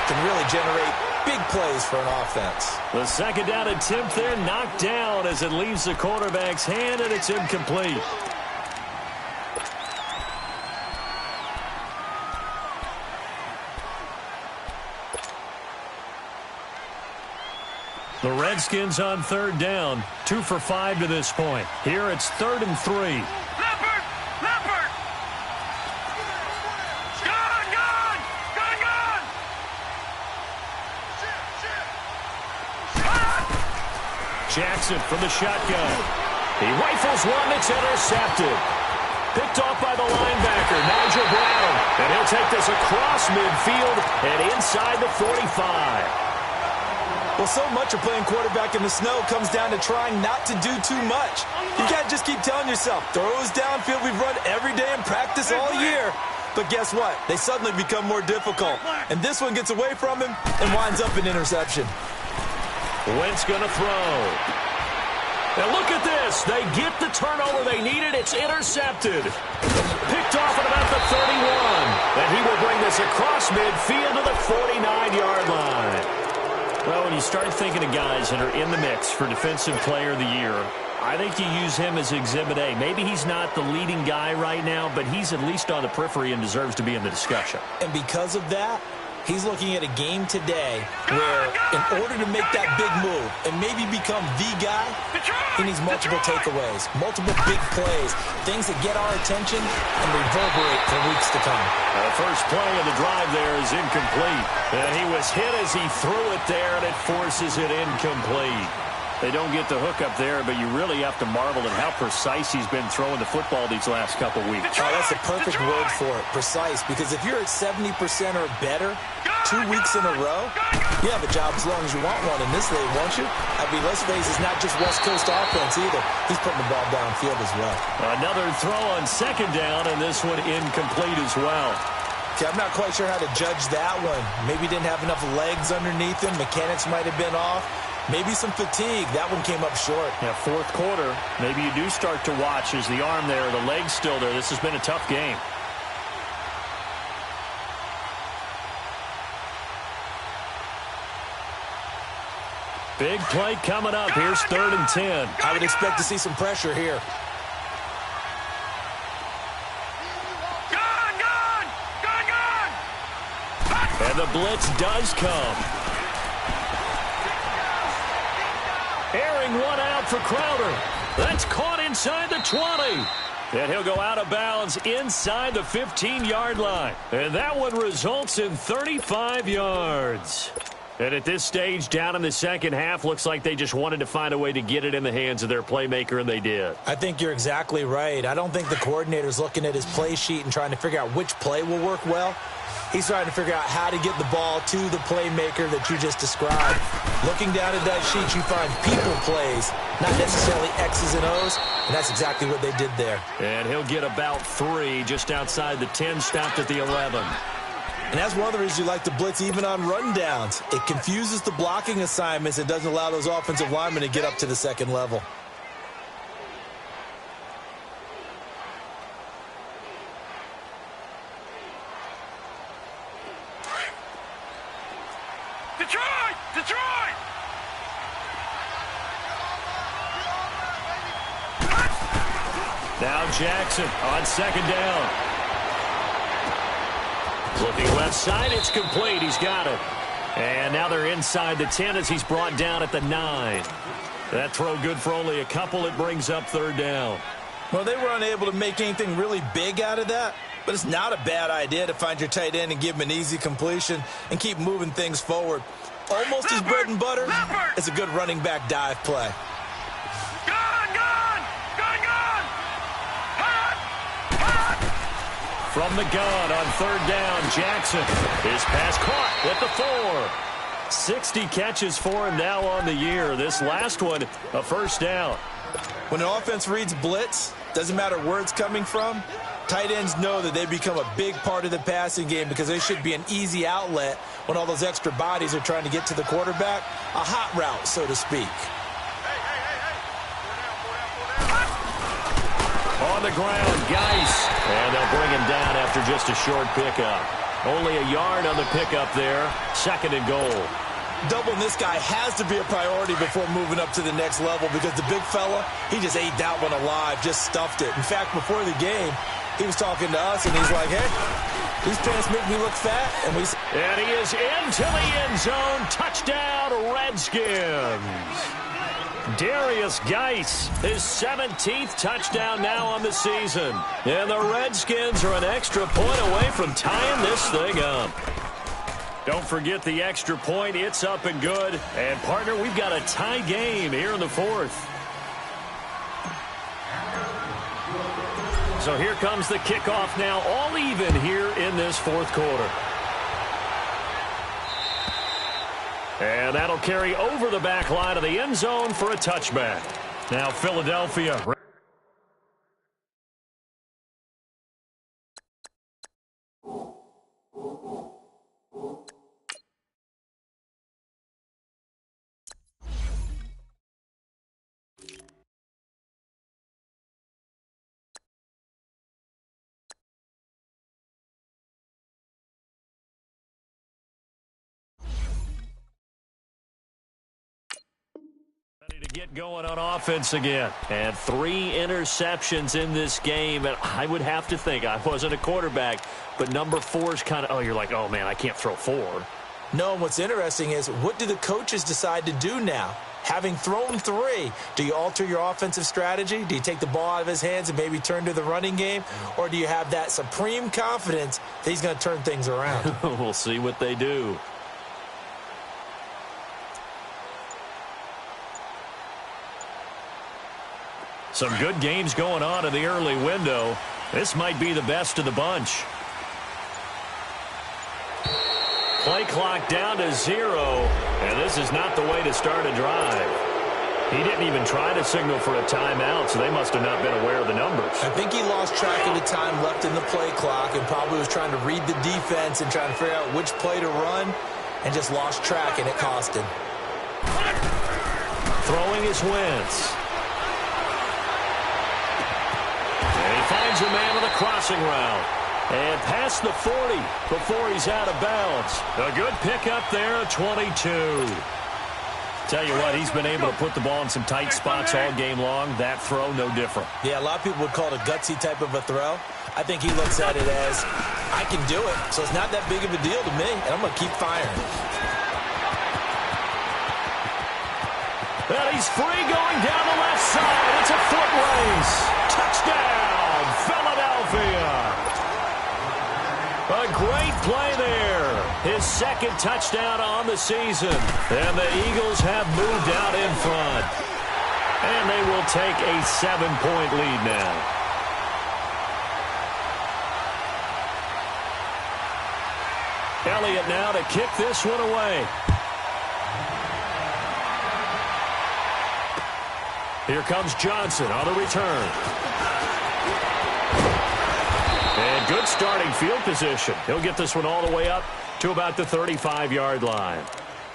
can really generate big plays for an offense. The 2nd down attempt there knocked down as it leaves the quarterback's hand, and it's incomplete. The Redskins on third down, 2 for 5 to this point. Here it's 3rd and 3. Leopard! Leopard! Gun! Gun! Gun! Gun! Jackson from the shotgun. He rifles one that's intercepted. Picked off by the linebacker, Nigel Brown. And he'll take this across midfield and inside the 45. Well, so much of playing quarterback in the snow comes down to trying not to do too much. You can't just keep telling yourself, throws downfield we've run every day in practice all year. But guess what? They suddenly become more difficult. And this one gets away from him and winds up an interception. Wentz going to throw. And look at this. They get the turnover they needed. It's intercepted. Picked off at about the 31. And he will bring this across midfield to the 49-yard line. Well, when you start thinking of guys that are in the mix for Defensive Player of the Year, I think you use him as Exhibit A. Maybe he's not the leading guy right now, but he's at least on the periphery and deserves to be in the discussion. And because of that, he's looking at a game today where in order to make that big move and maybe become the guy, he needs multiple takeaways, multiple big plays, things that get our attention and reverberate for weeks to come. The first play of the drive there is incomplete. And he was hit as he threw it there, and it forces it incomplete. They don't get the hook up there, but you really have to marvel at how precise he's been throwing the football these last couple weeks. Oh, that's the perfect word for it, precise, because if you're at 70% or better 2 weeks in a row, you have a job as long as you want one in this league, won't you? I mean, let's face it, it's not just West Coast offense either. He's putting the ball downfield as well. Another throw on second down, and this one incomplete as well. Okay, I'm not quite sure how to judge that one. Maybe didn't have enough legs underneath him. Mechanics might have been off. Maybe some fatigue. That one came up short. Yeah, fourth quarter. Maybe you do start to watch as the arm there, the leg's still there. This has been a tough game. Big play coming up. Here's 3rd and 10. I would expect to see some pressure here. Gun! Gun! Gun! Gun! And the blitz does come. Airing one out for Crowder. That's caught inside the 20. And he'll go out of bounds inside the 15-yard line. And that one results in 35 yards. And at this stage, down in the second half, looks like they just wanted to find a way to get it in the hands of their playmaker, and they did. I think you're exactly right. I don't think the coordinator's looking at his play sheet and trying to figure out which play will work well. He's trying to figure out how to get the ball to the playmaker that you just described. Looking down at that sheet, you find people plays, not necessarily X's and O's, and that's exactly what they did there. And he'll get about 3 just outside the 10, stopped at the 11. And that's one of the reasons you like to blitz even on rundowns. It confuses the blocking assignments and doesn't allow those offensive linemen to get up to the second level. Detroit! Detroit! Now Jackson on second down. Looking left side, it's complete. He's got it. And now they're inside the 10 as he's brought down at the 9. That throw good for only a couple. It brings up 3rd down. Well, they were unable to make anything really big out of that, but it's not a bad idea to find your tight end and give him an easy completion and keep moving things forward. Almost his bread and butter is a good running back dive play. Gun! Gun! Gun! Gun! Hot! Hot! From the gun on 3rd down, Jackson. His pass caught at the 4. 60 catches for him now on the year. This last one, a first down. When an offense reads blitz, doesn't matter where it's coming from, tight ends know that they become a big part of the passing game because they should be an easy outlet when all those extra bodies are trying to get to the quarterback. A hot route, so to speak. On the ground, Geis. And they'll bring him down after just a short pickup. Only a yard on the pickup there. 2nd and goal. Doubling this guy has to be a priority before moving up to the next level because the big fella, he just ate that one alive, just stuffed it. In fact, before the game, He was talking to us, and he's like, hey, these pants make me look fat. And he is into the end zone. Touchdown, Redskins. Darius Geis, his 17th touchdown now on the season. And the Redskins are an extra point away from tying this thing up. Don't forget the extra point. It's up and good. And, partner, we've got a tie game here in the fourth. So here comes the kickoff now, all even here in this fourth quarter. And that'll carry over the back line of the end zone for a touchback. Now Philadelphia. Ready to get going on offense again. And 3 interceptions in this game. And I would have to think, I wasn't a quarterback, but number 4 is kind of, oh, you're like, oh, man, I can't throw 4. No, and what's interesting is, what do the coaches decide to do now? Having thrown 3, do you alter your offensive strategy? Do you take the ball out of his hands and maybe turn to the running game? Or do you have that supreme confidence that he's going to turn things around? We'll see what they do. Some good games going on in the early window. This might be the best of the bunch. Play clock down to 0, and this is not the way to start a drive. He didn't even try to signal for a timeout, so they must have not been aware of the numbers. I think he lost track of the time left in the play clock and probably was trying to read the defense and trying to figure out which play to run and just lost track, and it cost him. Throwing is Wentz. Finds a man on the crossing route. And past the 40 before he's out of bounds. A good pickup there, 22. Tell you what, he's been able to put the ball in some tight spots all game long. That throw, no different. Yeah, a lot of people would call it a gutsy type of a throw. I think he looks at it as, I can do it, so it's not that big of a deal to me, and I'm going to keep firing. And he's free going down the left side. It's a foot race. Touchdown, Philadelphia. A great play there. His second touchdown on the season. And the Eagles have moved out in front. And they will take a 7-point lead now. Elliott now to kick this one away. Here comes Johnson on the return. And good starting field position. He'll get this one all the way up to about the 35-yard line.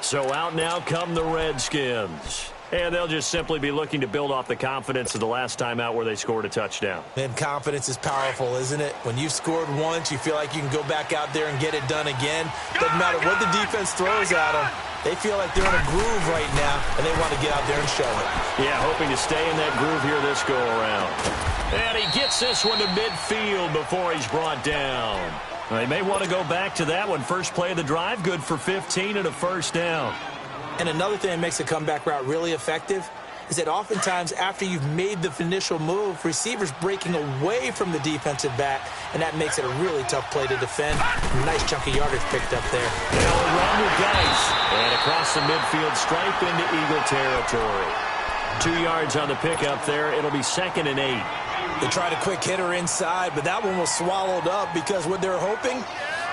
So out now come the Redskins. And they'll just simply be looking to build off the confidence of the last time out where they scored a touchdown. And confidence is powerful, isn't it? When you've scored once, you feel like you can go back out there and get it done again. Doesn't matter what the defense throws at them. They feel like they're in a groove right now, and they want to get out there and show it. Yeah, hoping to stay in that groove here this go-around. And he gets this one to midfield before he's brought down. They may want to go back to that one. First play of the drive, good for 15 and a first down. And another thing that makes the comeback route really effective is that oftentimes after you've made the initial move, receivers breaking away from the defensive back, and that makes it a really tough play to defend. Nice chunk of yardage picked up there. They'll run with Geis. And across the midfield stripe into Eagle territory. 2 yards on the pickup there. It'll be 2nd and 8. They tried a quick hitter inside, but that one was swallowed up because what they're hoping,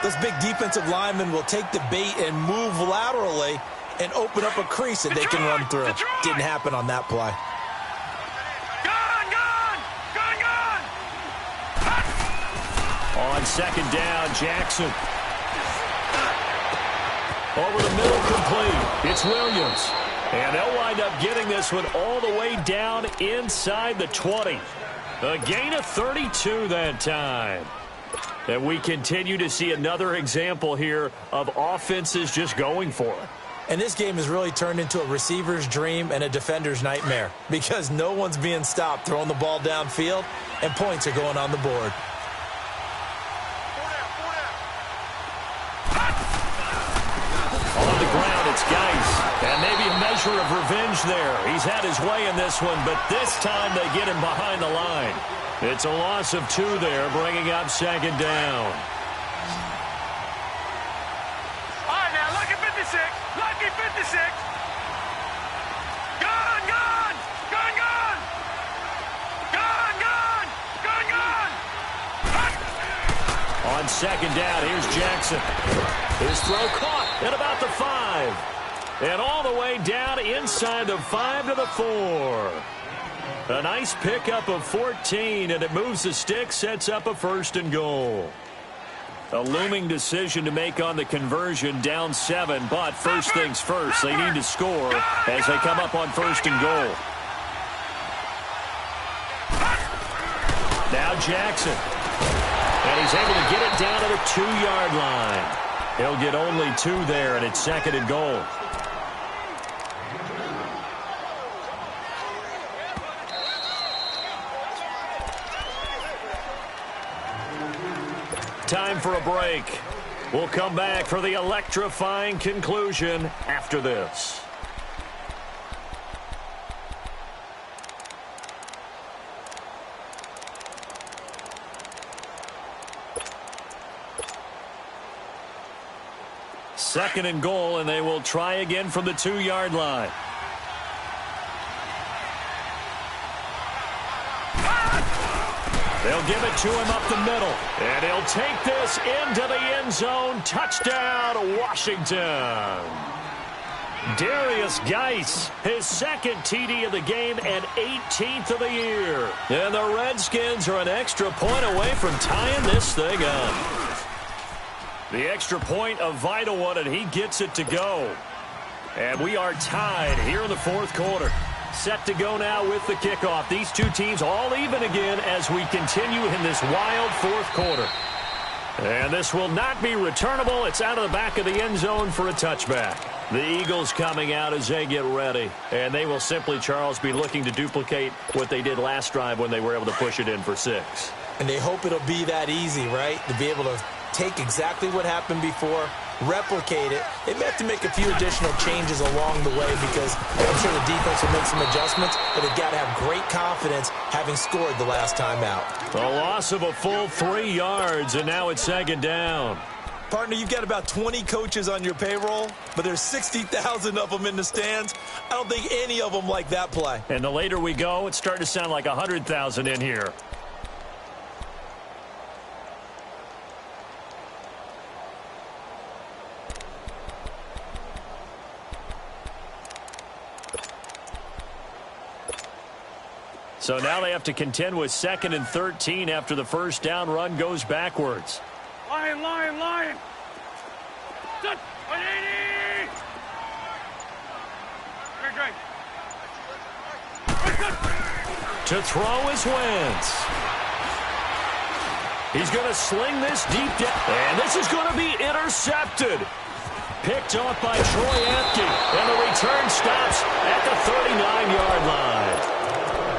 those big defensive linemen will take the bait and move laterally and open up a crease that they can run through. Didn't happen on that play. On 2nd down, Jackson. Over the middle, complete. It's Williams. And they'll wind up getting this one all the way down inside the 20. A gain of 32 that time. And we continue to see another example here of offenses just going for it. And this game has really turned into a receiver's dream and a defender's nightmare because no one's being stopped throwing the ball downfield, and points are going on the board. Geis. And maybe a measure of revenge there. He's had his way in this one, but this time they get him behind the line. It's a loss of 2 there, bringing up second down. All right, now, lucky 56. Lucky 56. Gun, gun. Gun, gun. Gun, gun. Gun, gun. On second down, here's Jackson. His throw caught at about the 5. And all the way down inside the 5 to the 4. A nice pickup of 14, and it moves the stick, sets up a 1st and goal. A looming decision to make on the conversion, down 7, but first things first, they need to score as they come up on 1st and goal. Now Jackson. And he's able to get it down to the 2-yard line. He'll get only 2 there, and it's 2nd and goal. Time for a break. We'll come back for the electrifying conclusion after this. Second and goal, and they will try again from the 2-yard line. They'll give it to him up the middle. And he'll take this into the end zone. Touchdown, Washington. RdSkNsT21, his 2nd TD of the game and 18th of the year. And the Redskins are an extra point away from tying this thing up. The extra point, a vital one, and he gets it to go. And we are tied here in the 4th quarter. Set to go now with the kickoff. These two teams all even again as we continue in this wild 4th quarter. And this will not be returnable. It's out of the back of the end zone for a touchback. The Eagles coming out as they get ready. And they will simply, Charles, be looking to duplicate what they did last drive when they were able to push it in for 6. And they hope it'll be that easy, right? To be able to take exactly what happened before, replicate it. They may have to make a few additional changes along the way because I'm sure the defense will make some adjustments, but they've got to have great confidence having scored the last time out. A loss of a full 3 yards, and now it's 2nd down. Partner, you've got about 20 coaches on your payroll, but there's 60,000 of them in the stands. I don't think any of them like that play. And the later we go, it's starting to sound like 100,000 in here. So now they have to contend with 2nd and 13 after the 1st down run goes backwards. Lion, lion, lion. 180. Great. To throw is Wentz. He's going to sling this deep down. And this is going to be intercepted. Picked off by Troy Apke. And the return stops at the 39-yard line.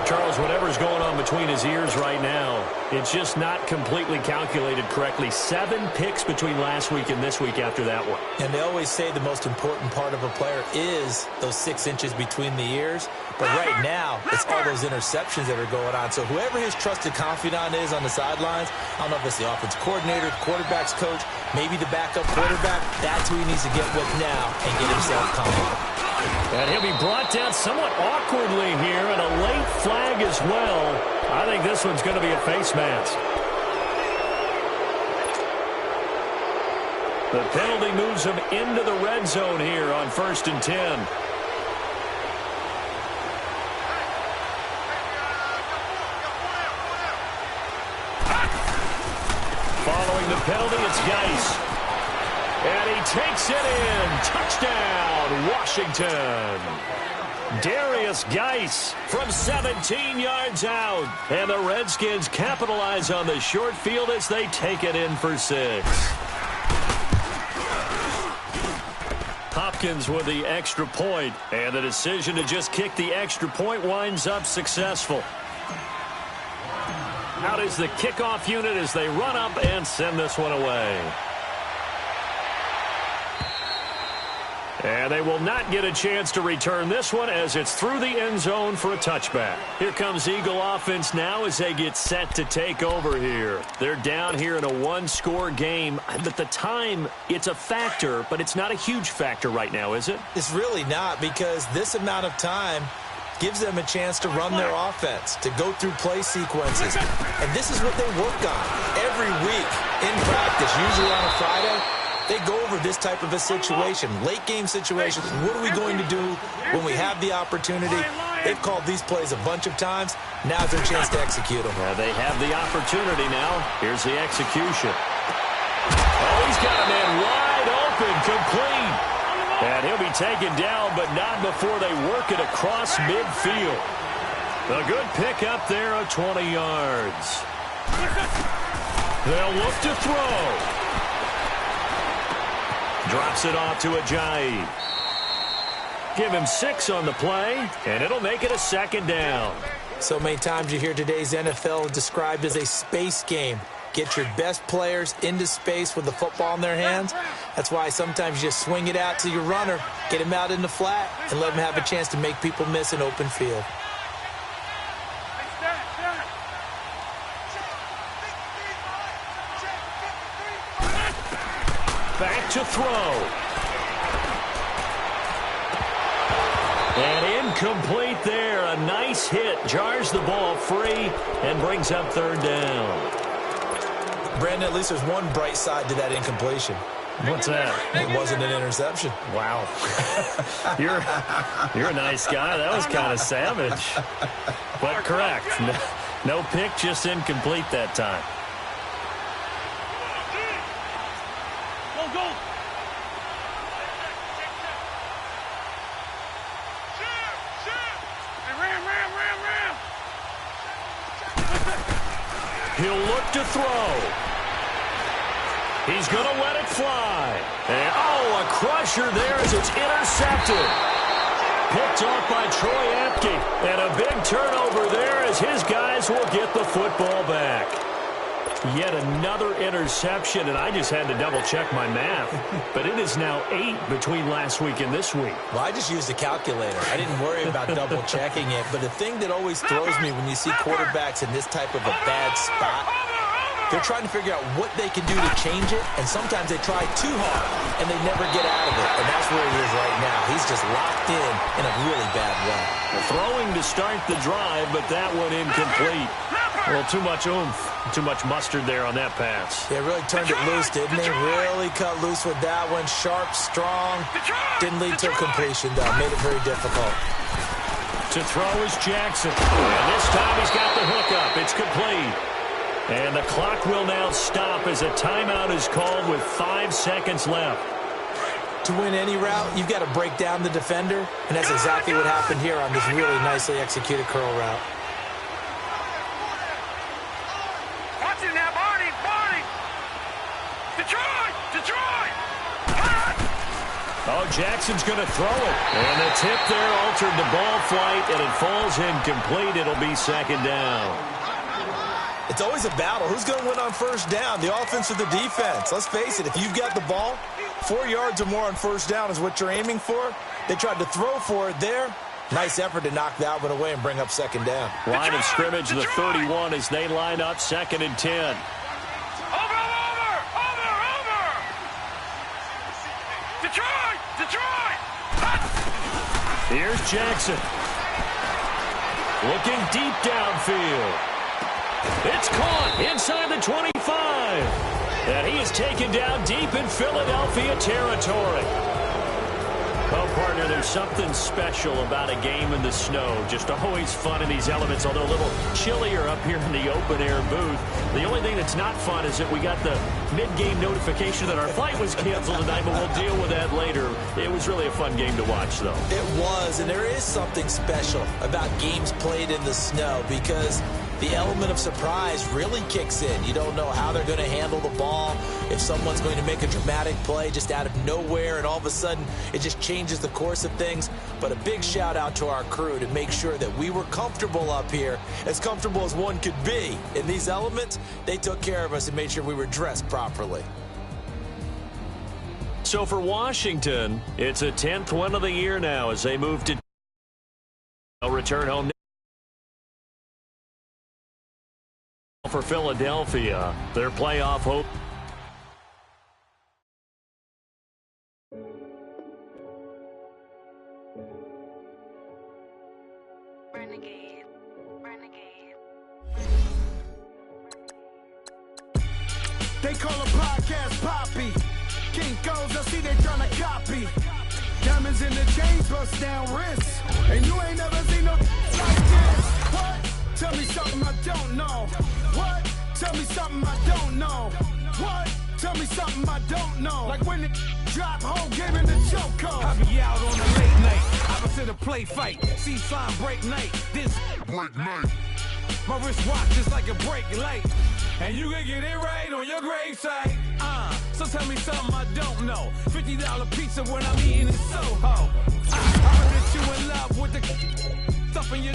Charles, whatever's going on between his ears right now, it's just not completely calculated correctly. 7 picks between last week and this week after that one. And they always say the most important part of a player is those 6 inches between the ears. But right now, it's all those interceptions that are going on. So whoever his trusted confidant is on the sidelines, I don't know if it's the offensive coordinator, the quarterback's coach, maybe the backup quarterback, that's who he needs to get with now and get himself confident. And he'll be brought down somewhat awkwardly here, and a late flag as well. I think this one's going to be a face mask. The penalty moves him into the red zone here on 1st and 10. Following the penalty, it's Geis. And he takes it in. Touchdown, Washington. RdSkNsT from 17 yards out. And the Redskins capitalize on the short field as they take it in for 6. Hopkins with the extra point. And the decision to just kick the extra point winds up successful. Out is the kickoff unit as they run up and send this one away. And they will not get a chance to return this one as it's through the end zone for a touchback. Here comes Eagle offense now as they get set to take over here. They're down here in a one-score game. But the time, it's a factor, but it's not a huge factor right now, is it? It's really not, because this amount of time gives them a chance to run their offense, to go through play sequences. And this is what they work on every week in practice, usually on a Friday. They go over this type of a situation, late-game situations. What are we going to do when we have the opportunity? They've called these plays a bunch of times. Now's their chance to execute them. Well, they have the opportunity now. Here's the execution. Oh, he's got a man wide open, complete. And he'll be taken down, but not before they work it across midfield. A good pick up there of 20 yards. They'll look to throw. Drops it off to Ajayi. Give him 6 on the play, and it'll make it a second down. So many times you hear today's NFL described as a space game. Get your best players into space with the football in their hands. That's why sometimes you just swing it out to your runner, get him out in the flat, and let him have a chance to make people miss an open field. Back to throw. And incomplete there. A nice hit. Jars the ball free and brings up third down. Brandon, at least there's one bright side to that incompletion. What's that? It wasn't an interception. Wow. You're a nice guy. That was kind of savage. But correct. No pick, just incomplete that time. He'll look to throw. He's going to let it fly. And, oh, a crusher there as it's intercepted. Picked off by Troy Apke. And a big turnover there as his guys will get the football back. Yet another interception, and I just had to double-check my math. But it is now 8 between last week and this week. Well, I just used a calculator. I didn't worry about double-checking it. But the thing that always throws me when you see quarterbacks in this type of a bad spot, they're trying to figure out what they can do to change it, and sometimes they try too hard, and they never get out of it. And that's where he is right now. He's just locked in a really bad way. Throwing to start the drive, but that one incomplete. A little too much oomph, too much mustard there on that pass. They really turned it loose, didn't they? Really cut loose with that one. Sharp, strong. Didn't lead to a completion, though. Made it very difficult. To throw is Jackson. And this time he's got the hookup. It's complete. And the clock will now stop as a timeout is called with 5 seconds left. To win any route, you've got to break down the defender, and that's exactly what happened here on this really nicely executed curl route. Watching now, Barney! Detroit! Oh, Jackson's going to throw it. And the tip there altered the ball flight, and it falls incomplete. It'll be second down. It's always a battle. Who's going to win on first down, the offense or the defense? Let's face it, if you've got the ball, 4 yards or more on first down is what you're aiming for. They tried to throw for it there. Nice effort to knock that one away and bring up second down. Line of scrimmage, the 31, as they line up 2nd and 10. Over! Detroit! Here's Jackson. Looking deep downfield. It's caught inside the 25. And he is taken down deep in Philadelphia territory. Well, partner, there's something special about a game in the snow. Just always fun in these elements, although a little chillier up here in the open-air booth. The only thing that's not fun is that we got the mid-game notification that our flight was canceled tonight, but we'll deal with that later. It was really a fun game to watch, though. It was, and there is something special about games played in the snow because the element of surprise really kicks in. You don't know how they're going to handle the ball, if someone's going to make a dramatic play just out of nowhere, and all of a sudden it just changes the course of things. But a big shout out to our crew to make sure that we were comfortable up here, as comfortable as one could be. In these elements, they took care of us and made sure we were dressed properly. So for Washington, it's a 10th win of the year now as they move to return home. For Philadelphia, their playoff hope. Renegade. They call a podcast Poppy. Kinkos, I see they tryna copy. Diamonds in the chains, bust down wrists. And you ain't never seen no like this. What? Tell me something I don't know. What? Tell me something I don't know. What? Tell me something I don't know. Like when it drop, whole game in the chokehold. I be out on a late night, opposite a play fight. See slime break night, this break night. My wristwatch is like a brake light. And you can get it right on your gravesite. So tell me something I don't know. $50 pizza when I'm eating in Soho. I heard that you in love with the stuff in your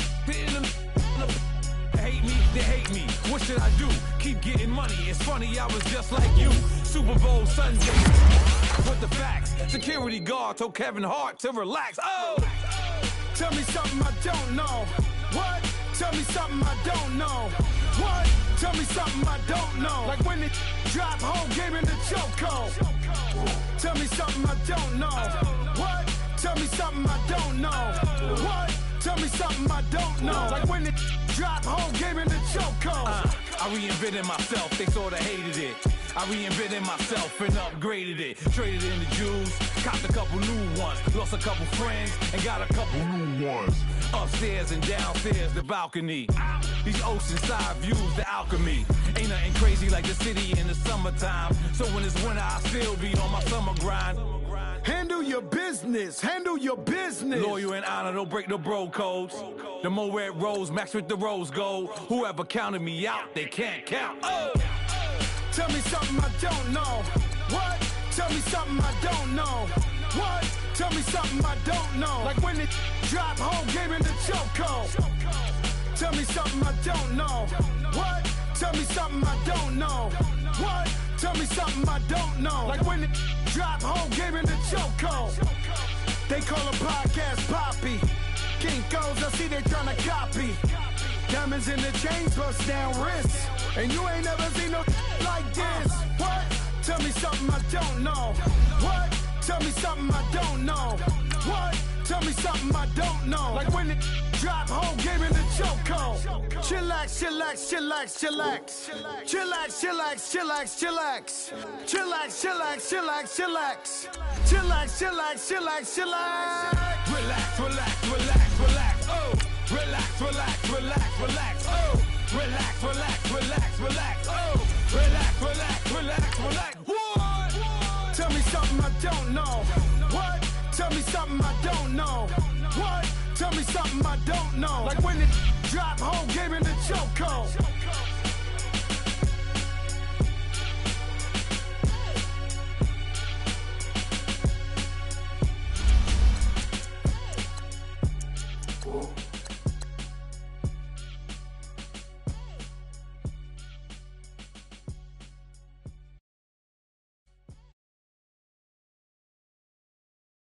hate me, they hate me. What should I do? Keep getting money. It's funny, I was just like you. Super Bowl Sunday. With the facts. Security guard told Kevin Hart to relax. Oh! Tell me something I don't know. What? Tell me something I don't know. What? Tell me something I don't know. Like when it drop, whole game in the chokehold. Tell me something I don't know. What? Tell me something I don't know. What? Tell me something I don't know. Like when it drop, whole game in the chokehold. I reinvented myself, they sorta hated it. I reinvented myself and upgraded it. Traded in the Jews, copped a couple new ones. Lost a couple friends and got a couple new ones. Upstairs and downstairs, the balcony. These oceanside views, the alchemy. Ain't nothing crazy like the city in the summertime. So when it's winter, I still be on my summer grind. Handle your business, handle your business. Loyal and honor, don't break the bro codes. The more red rose, match with the rose gold. Whoever counted me out, they can't count. Oh! Tell me something I don't know. What? Tell me something I don't know. What? Tell me something I don't know. Like when it drop, whole game in the chokehold. Tell me something I don't know. What? Tell me something I don't know. What? Tell me something I don't know. Like when it drop, whole game in the chokehold. They call a podcast Poppy. Kinkos, I see they tryna copy. Diamonds in the chains, bust down wrists. And you ain't never seen no like this. What? Tell me something I don't know. What? Tell me something I don't know. What? Tell me something I don't know. Like when it drop, whole game in the chokehold. Chillax, chillax, chillax, chillax. Chillax, chillax, chillax, chillax. Chillax, chillax, chillax, chillax. Chillax, chillax, chillax, chillax. Relax, relax, relax, relax. Oh! Relax, relax, relax, relax. Oh! Relax, relax, relax, relax. Oh! Relax, relax, relax, relax. What? Tell me something I don't know. What? Tell me something I don't know. What? Tell me something I don't know. Like when it drop, whole game in the chokehold. Whoa.